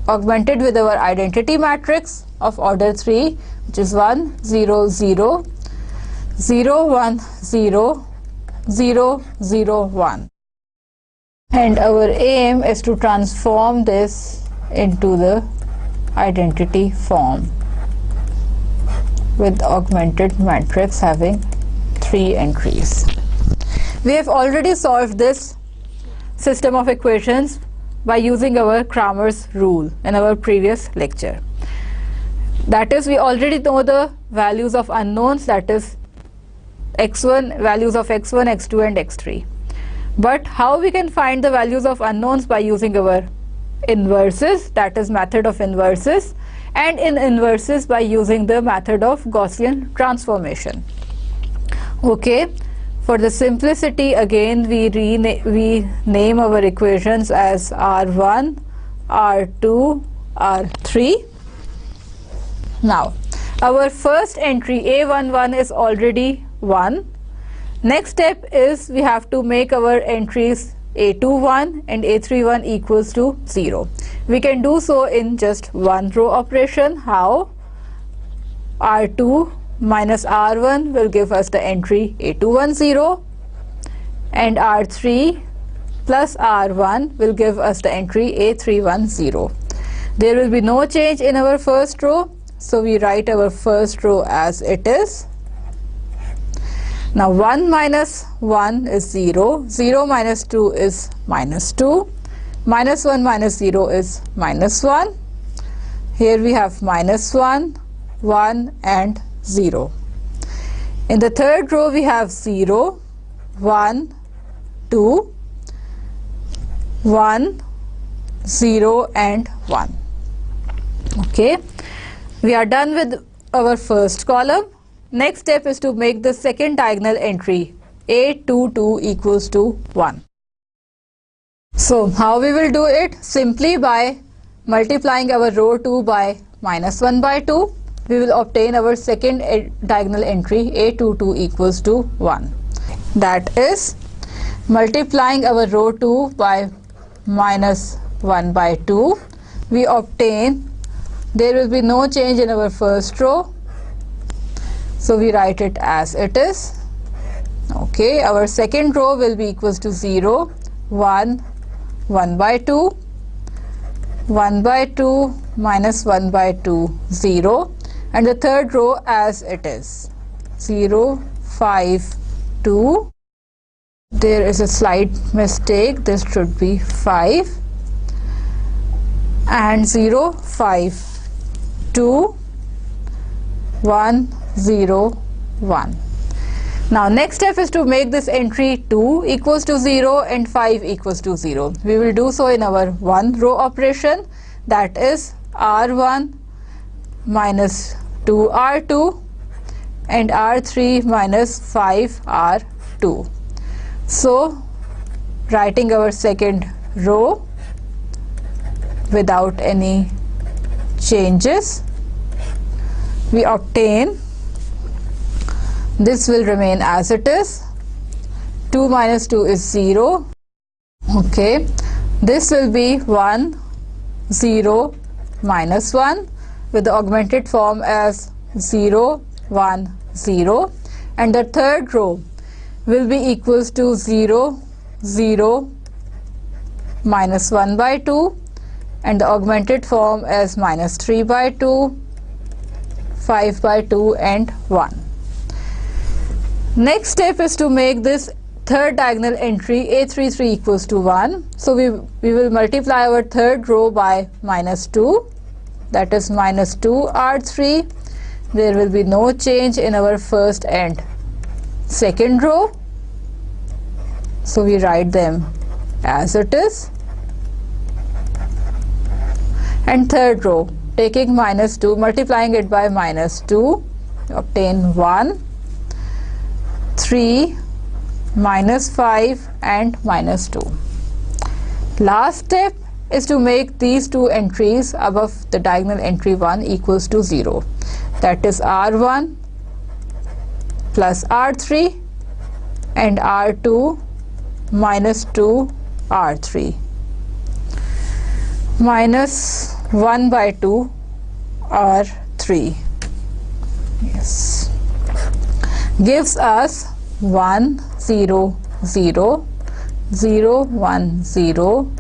augmented with our identity matrix of order 3, which is 1, 0, 0, 0, 1, 0, 0, 0, 1. And our aim is to transform this into the identity form with augmented matrix having 3 entries. We have already solved this system of equations by using our Cramer's rule in our previous lecture. That is, we already know the values of unknowns, that is x1, values of x1, x2 and x3. But how we can find the values of unknowns? By using our inverses, that is method of inverses, and in inverses by using the method of Gaussian transformation. Okay, for the simplicity again we name our equations as R1, R2, R3. Now our first entry A11 is already 1. Next step is we have to make our entries A21 and A31 equals to 0. We can do so in just one row operation. How? R2 minus R1 will give us the entry A210, and R3 plus R1 will give us the entry A310. There will be no change in our first row, so we write our first row as it is, Now 1 minus 1 is 0, 0 minus 2 is minus 2, minus 1 minus 0 is minus 1. Here we have minus 1, 1 and 0. In the third row we have 0, 1, 2, 1, 0 and 1. Okay, we are done with our first column. Next step is to make the second diagonal entry, A22 equals to 1. So how we will do it? Simply by multiplying our row 2 by minus 1 by 2, we will obtain our second diagonal entry, A22 equals to 1. That is, multiplying our row 2 by minus 1 by 2, we obtain, there will be no change in our first row, so we write it as it is. Okay, our second row will be equals to 0, 1, 1 by 2, 1 by 2 minus 1 by 2, 0, and the third row as it is, 0, 5, 2. There is a slight mistake, this should be 5, and 0, 5, 2, 1, 0, 1. Now next step is to make this entry 2 equals to 0 and 5 equals to 0. We will do so in our one row operation, that is R1 minus 2R2 and R3 minus 5R2. So writing our second row without any changes, we obtain, this will remain as it is, 2 minus 2 is 0. Okay, this will be 1, 0, minus 1 with the augmented form as 0, 1, 0, and the third row will be equals to 0, 0, minus 1 by 2, and the augmented form as minus 3 by 2, 5 by 2 and 1. Next step is to make this third diagonal entry A33 equals to 1. So we will multiply our third row by minus 2, that is minus 2R3. There will be no change in our first and second row, so we write them as it is. And third row, taking minus 2, multiplying it by minus 2, obtain 1, 3, minus 5 and minus 2. Last step is to make these two entries above the diagonal entry 1 equals to 0. That is R1 plus R3 and R2 minus 2 R3 minus 1 by 2 R3. Yes, gives us 1, 0, 0, 0, 1, 0,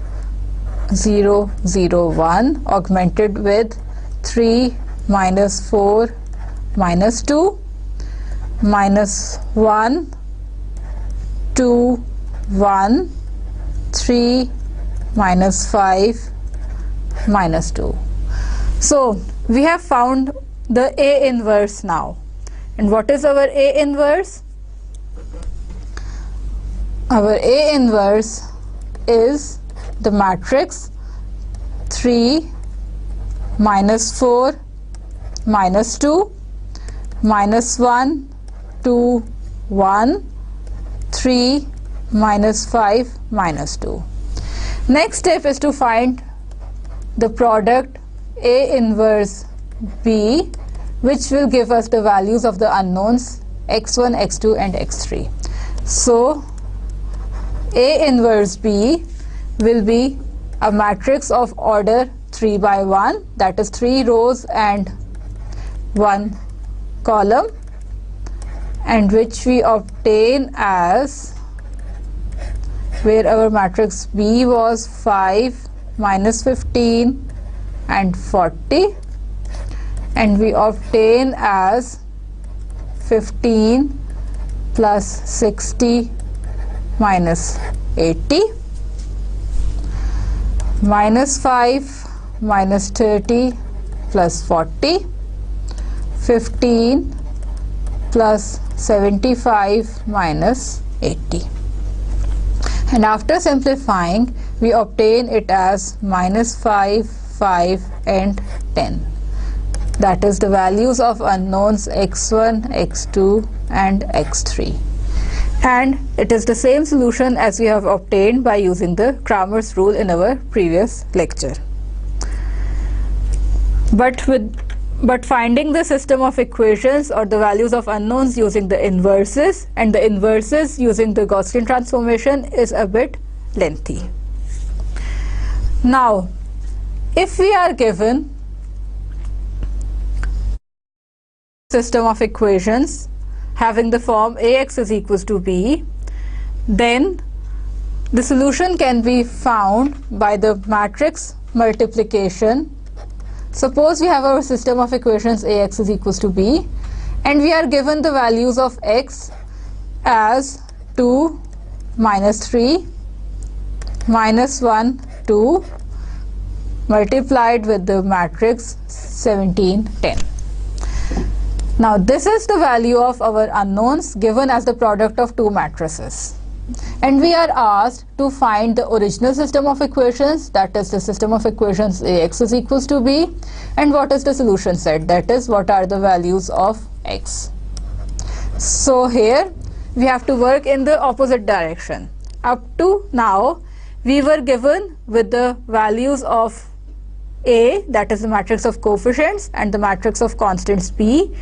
0, 0, 1 augmented with 3, minus 4, minus 2, minus 1, 2, 1, 3, minus 5, minus 2. So we have found the A inverse now. And what is our A inverse? Our A inverse is the matrix 3, minus 4, minus 2, minus 1, 2, 1, 3, minus 5, minus 2. Next step is to find the product A inverse B, which will give us the values of the unknowns x1, x2 and x3. So A inverse B will be a matrix of order 3 by 1, that is 3 rows and 1 column, and which we obtain as, where our matrix B was 5, minus 15 and 40, and we obtain as 15, plus 60 minus 80, minus 5 minus 30 plus 40, 15 plus 75 minus 80. And after simplifying, we obtain it as minus 5, 5 and 10. That is the values of unknowns x1, x2 and x3. And it is the same solution as we have obtained by using the Cramer's rule in our previous lecture. But finding the system of equations or the values of unknowns using the inverses and the inverses using the Gaussian transformation is a bit lengthy. Now, if we are given system of equations having the form Ax is equals to b, then the solution can be found by the matrix multiplication. Suppose we have our system of equations Ax is equals to b, and we are given the values of x as 2, minus 3, minus 1, 2, multiplied with the matrix 17, 10. Now this is the value of our unknowns given as the product of two matrices. And we are asked to find the original system of equations, that is the system of equations Ax is equals to b, and what is the solution set, that is what are the values of x. So here we have to work in the opposite direction. Up to now we were given with the values of A, that is the matrix of coefficients, and the matrix of constants b,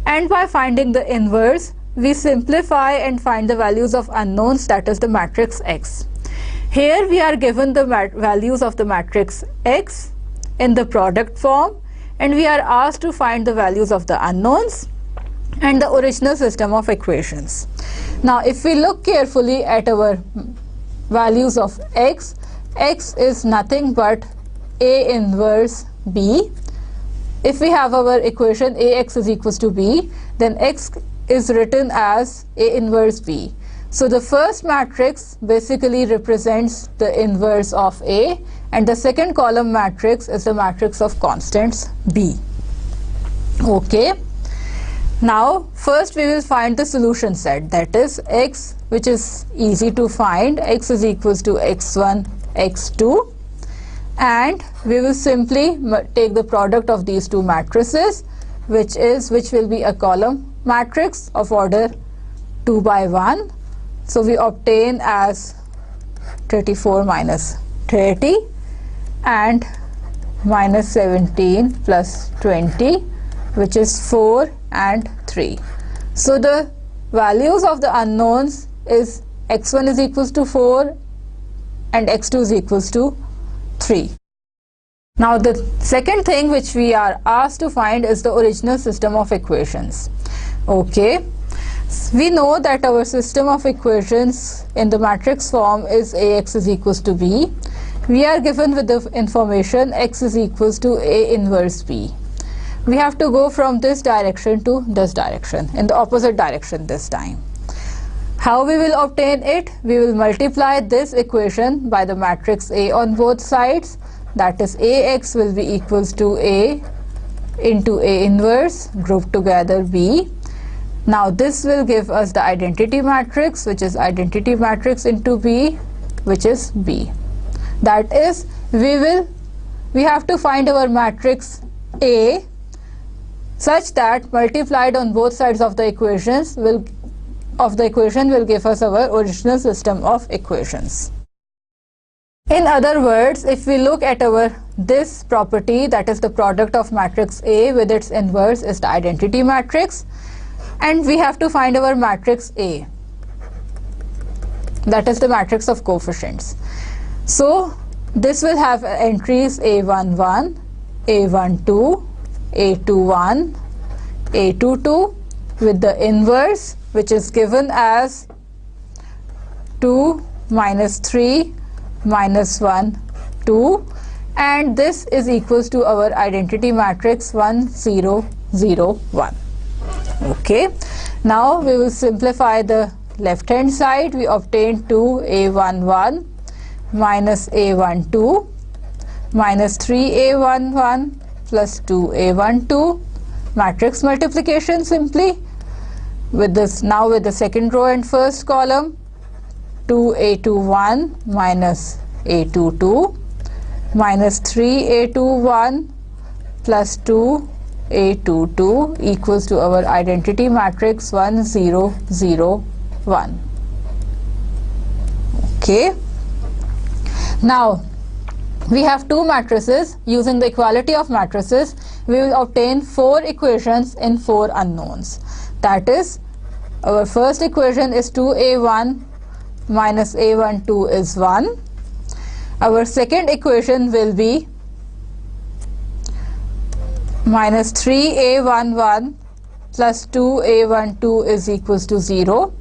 and by finding the inverse we simplify and find the values of unknowns, that is the matrix x. Here we are given the values of the matrix x in the product form, and we are asked to find the values of the unknowns and the original system of equations. Now if we look carefully at our values of x, x is nothing but A inverse b. If we have our equation Ax is equals to b, then x is written as A inverse b. So the first matrix basically represents the inverse of A, and the second column matrix is the matrix of constants b. Okay. Now first we will find the solution set, that is x, which is easy to find, x is equals to x1, x2, and we will simply take the product of these two matrices, which will be a column matrix of order 2 by 1. So we obtain as 34 minus 30 and minus 17 plus 20, which is 4 and 3. So the values of the unknowns is x1 is equals to 4 and x2 is equals to 3. Now the second thing which we are asked to find is the original system of equations. Okay, we know that our system of equations in the matrix form is Ax is equals to b. We are given with the information x is equals to A inverse b. We have to go from this direction to this direction, in the opposite direction this time. How we will obtain it? We will multiply this equation by the matrix A on both sides, that is Ax will be equals to A into A inverse grouped together b. Now this will give us the identity matrix, which is identity matrix into b, which is b. That is, we have to find our matrix A such that multiplied on both sides of the equation will give us our original system of equations. In other words, if we look at this property, that is the product of matrix A with its inverse is the identity matrix, and we have to find our matrix A, that is the matrix of coefficients. So this will have entries A11, A12, A21, A22 with the inverse, which is given as 2 minus 3 minus 1, 2, and this is equals to our identity matrix 1, 0, 0, 1. Okay, now we will simplify the left hand side. We obtain 2a11 minus a12 minus 3a11 plus 2a12, matrix multiplication simply with this. Now with the second row and first column, 2a21 minus a22 minus 3a21 plus 2a22 equals to our identity matrix 1 0 0 1. Okay, now we have two matrices. Using the equality of matrices, we will obtain 4 equations in 4 unknowns. That is, our first equation is 2a1 minus a12 is 1. Our second equation will be minus 3a11 plus 2a12 is equals to 0.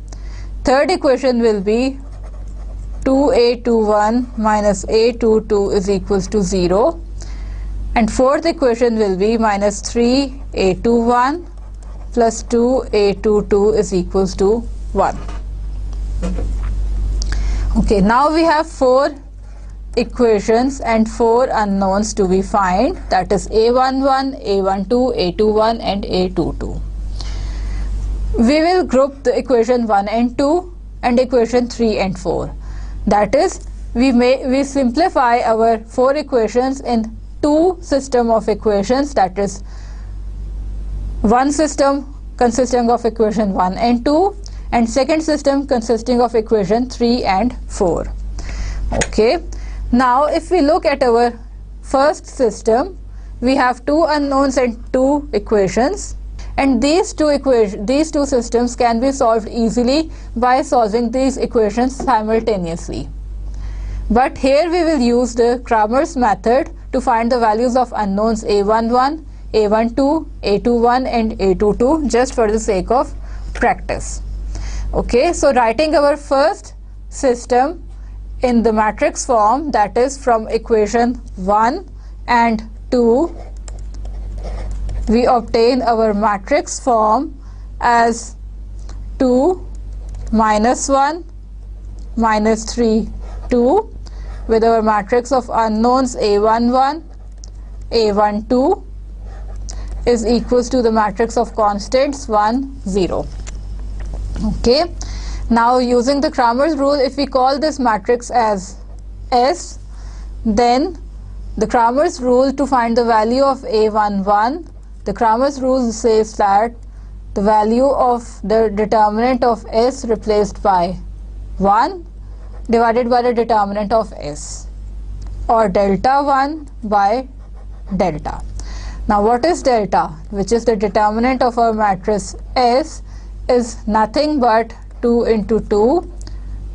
Third equation will be 2a21 minus a22 is equals to 0. And fourth equation will be minus 3a21 plus 2a22 is equals to 1. Okay, now we have 4 equations and 4 unknowns to be find, that is a11, a12, a21 and a22. We will group the equation 1 and 2 and equation 3 and 4. That is, we simplify our 4 equations in 2 system of equations, that is one system consisting of equation 1 and 2 and second system consisting of equation 3 and 4. Okay, now if we look at our first system, we have 2 unknowns and 2 equations, and these two systems can be solved easily by solving these equations simultaneously. But here we will use the Cramer's method to find the values of unknowns a11, a12, a21 and a22, just for the sake of practice. Okay, so writing our first system in the matrix form, that is from equation 1 and 2, we obtain our matrix form as 2 minus 1 minus 3 2, with our matrix of unknowns a11, a12 is equals to the matrix of constants 1 0. Okay, now using the Cramer's rule, if we call this matrix as S, then the Cramer's rule to find the value of a11, the Cramer's rule says that the value of the determinant of S replaced by 1 divided by the determinant of S, or delta 1 by delta. Now what is delta, which is the determinant of our matrix S, is nothing but 2 into 2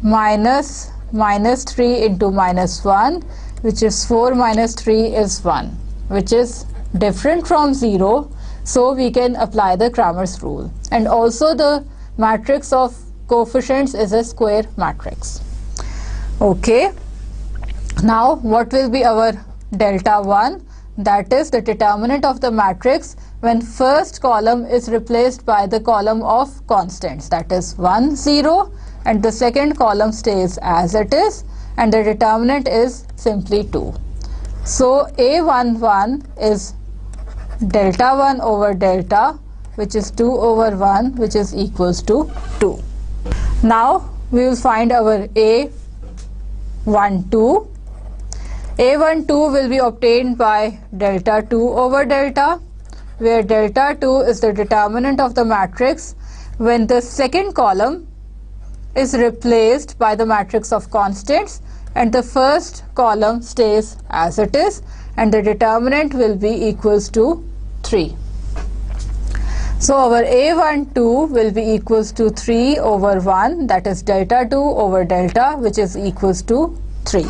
minus 3 into minus 1, which is 4 minus 3 is 1, which is different from 0, so we can apply the Cramer's rule. And also the matrix of coefficients is a square matrix. Okay, now what will be our delta 1? That is the determinant of the matrix when first column is replaced by the column of constants, that is 1 0, and the second column stays as it is, and the determinant is simply 2. So a11 is delta 1 over delta, which is 2 over 1, which is equals to 2. Now we will find our a12. a12 will be obtained by delta 2 over delta, where delta 2 is the determinant of the matrix when the second column is replaced by the matrix of constants and the first column stays as it is, and the determinant will be equals to 3. So our a12 will be equals to 3 over 1, that is delta 2 over delta, which is equals to 3.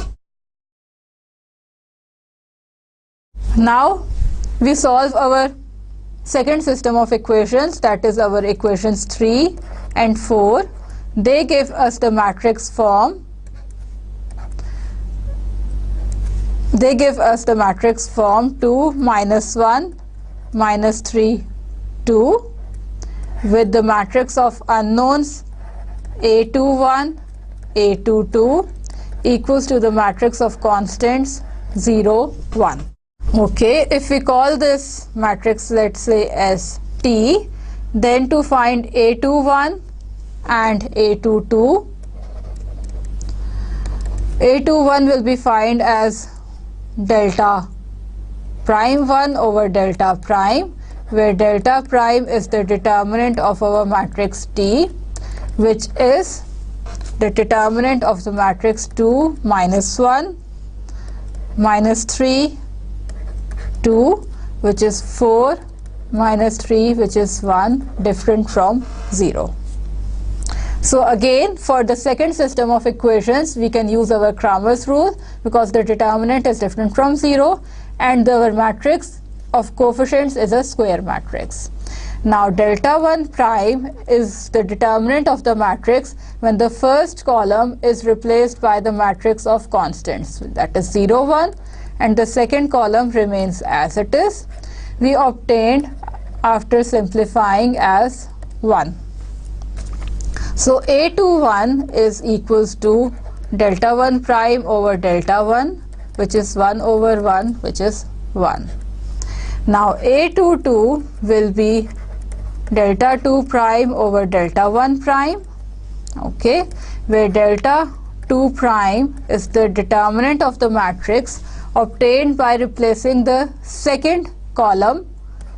Now we solve our second system of equations, that is our equations 3 and 4. They give us the matrix form. They give us the matrix form 2 minus 1 minus 3 2, with the matrix of unknowns A21, A22 equals to the matrix of constants 0, 1. Okay, if we call this matrix, let's say, as T, then to find A21 and A22, A21 will be defined as delta prime 1 over delta prime, where delta prime is the determinant of our matrix T, which is the determinant of the matrix 2, minus 1, minus 3, 2, which is 4, minus 3, which is 1, different from 0. So again, for the second system of equations, we can use our Cramer's rule because the determinant is different from 0 and our matrix of coefficients is a square matrix. Now delta 1 prime is the determinant of the matrix when the first column is replaced by the matrix of constants, that is 0, 1, and the second column remains as it is. We obtained after simplifying as 1. So A21 is equals to delta 1 prime over delta 1, which is 1 over 1, which is 1. Now A22 will be delta 2 prime over delta 1 prime, okay, where delta 2 prime is the determinant of the matrix obtained by replacing the second column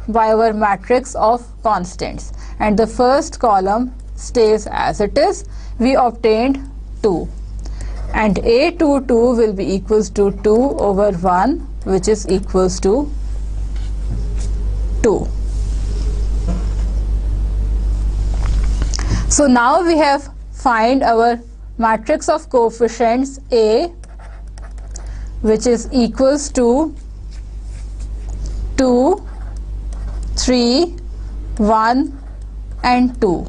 by our matrix of constants, and the first column stays as it is. We obtained 2, and A22 will be equals to 2 over 1, which is equals to 2. So now we have find our matrix of coefficients A, which is equals to 2, 3, 1 and 2.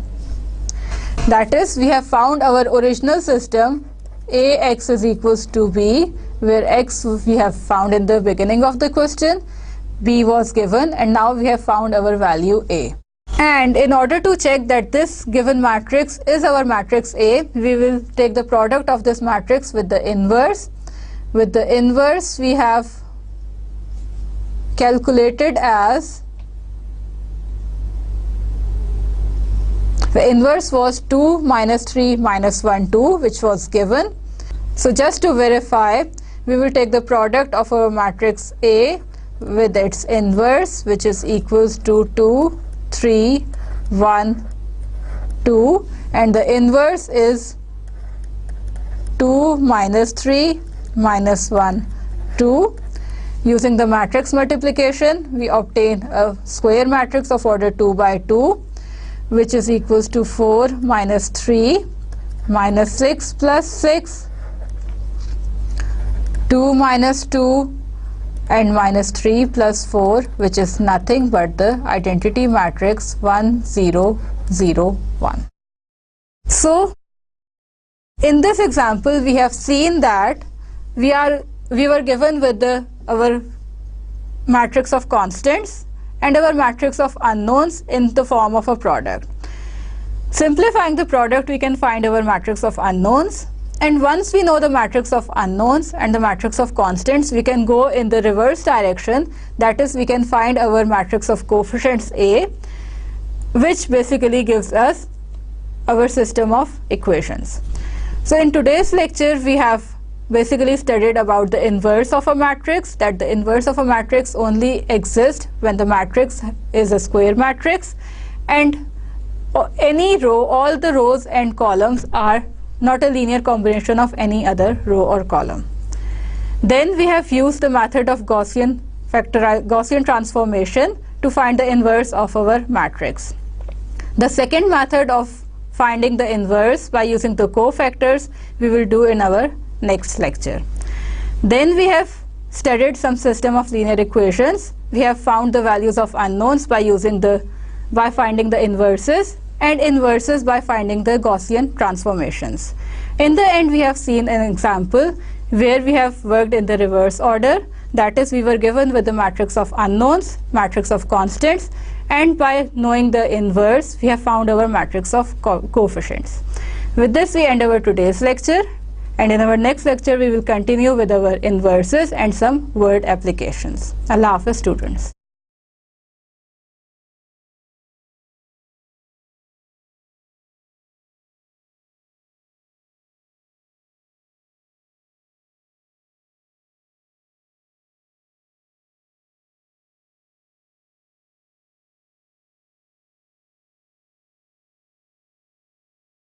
That is, we have found our original system Ax is equals to B, where x we have found in the beginning of the question, B was given, and now we have found our value A. And in order to check that this given matrix is our matrix A, we will take the product of this matrix with the inverse. With the inverse, we have calculated as, the inverse was 2 minus 3 minus 1, 2, which was given. So just to verify, we will take the product of our matrix A with its inverse, which is equals to 2, 3, 1, 2, and the inverse is 2 minus 3 minus 1, 2. Using the matrix multiplication, we obtain a square matrix of order 2 by 2, which is equals to 4 minus 3 minus 6 plus 6, 2 minus 2 and minus 3 plus 4, which is nothing but the identity matrix 1, 0, 0, 1. So in this example, we have seen that we were given with our matrix of constants and our matrix of unknowns in the form of a product. Simplifying the product, we can find our matrix of unknowns, and once we know the matrix of unknowns and the matrix of constants, we can go in the reverse direction, that is, we can find our matrix of coefficients A, which basically gives us our system of equations. So in today's lecture, we have basically studied about the inverse of a matrix, that the inverse of a matrix only exists when the matrix is a square matrix, and any row, all the rows and columns are not a linear combination of any other row or column. Then we have used the method of Gaussian transformation to find the inverse of our matrix. The second method of finding the inverse by using the cofactors we will do in our next lecture. Then we have studied some system of linear equations. We have found the values of unknowns by finding the inverses, and inverses by finding the Gaussian transformations. In the end, we have seen an example where we have worked in the reverse order, that is, we were given with the matrix of unknowns, matrix of constants, and by knowing the inverse, we have found our matrix of coefficients. With this, we end our today's lecture, and in our next lecture, we will continue with our inverses and some word applications. Allah Hafiz, students.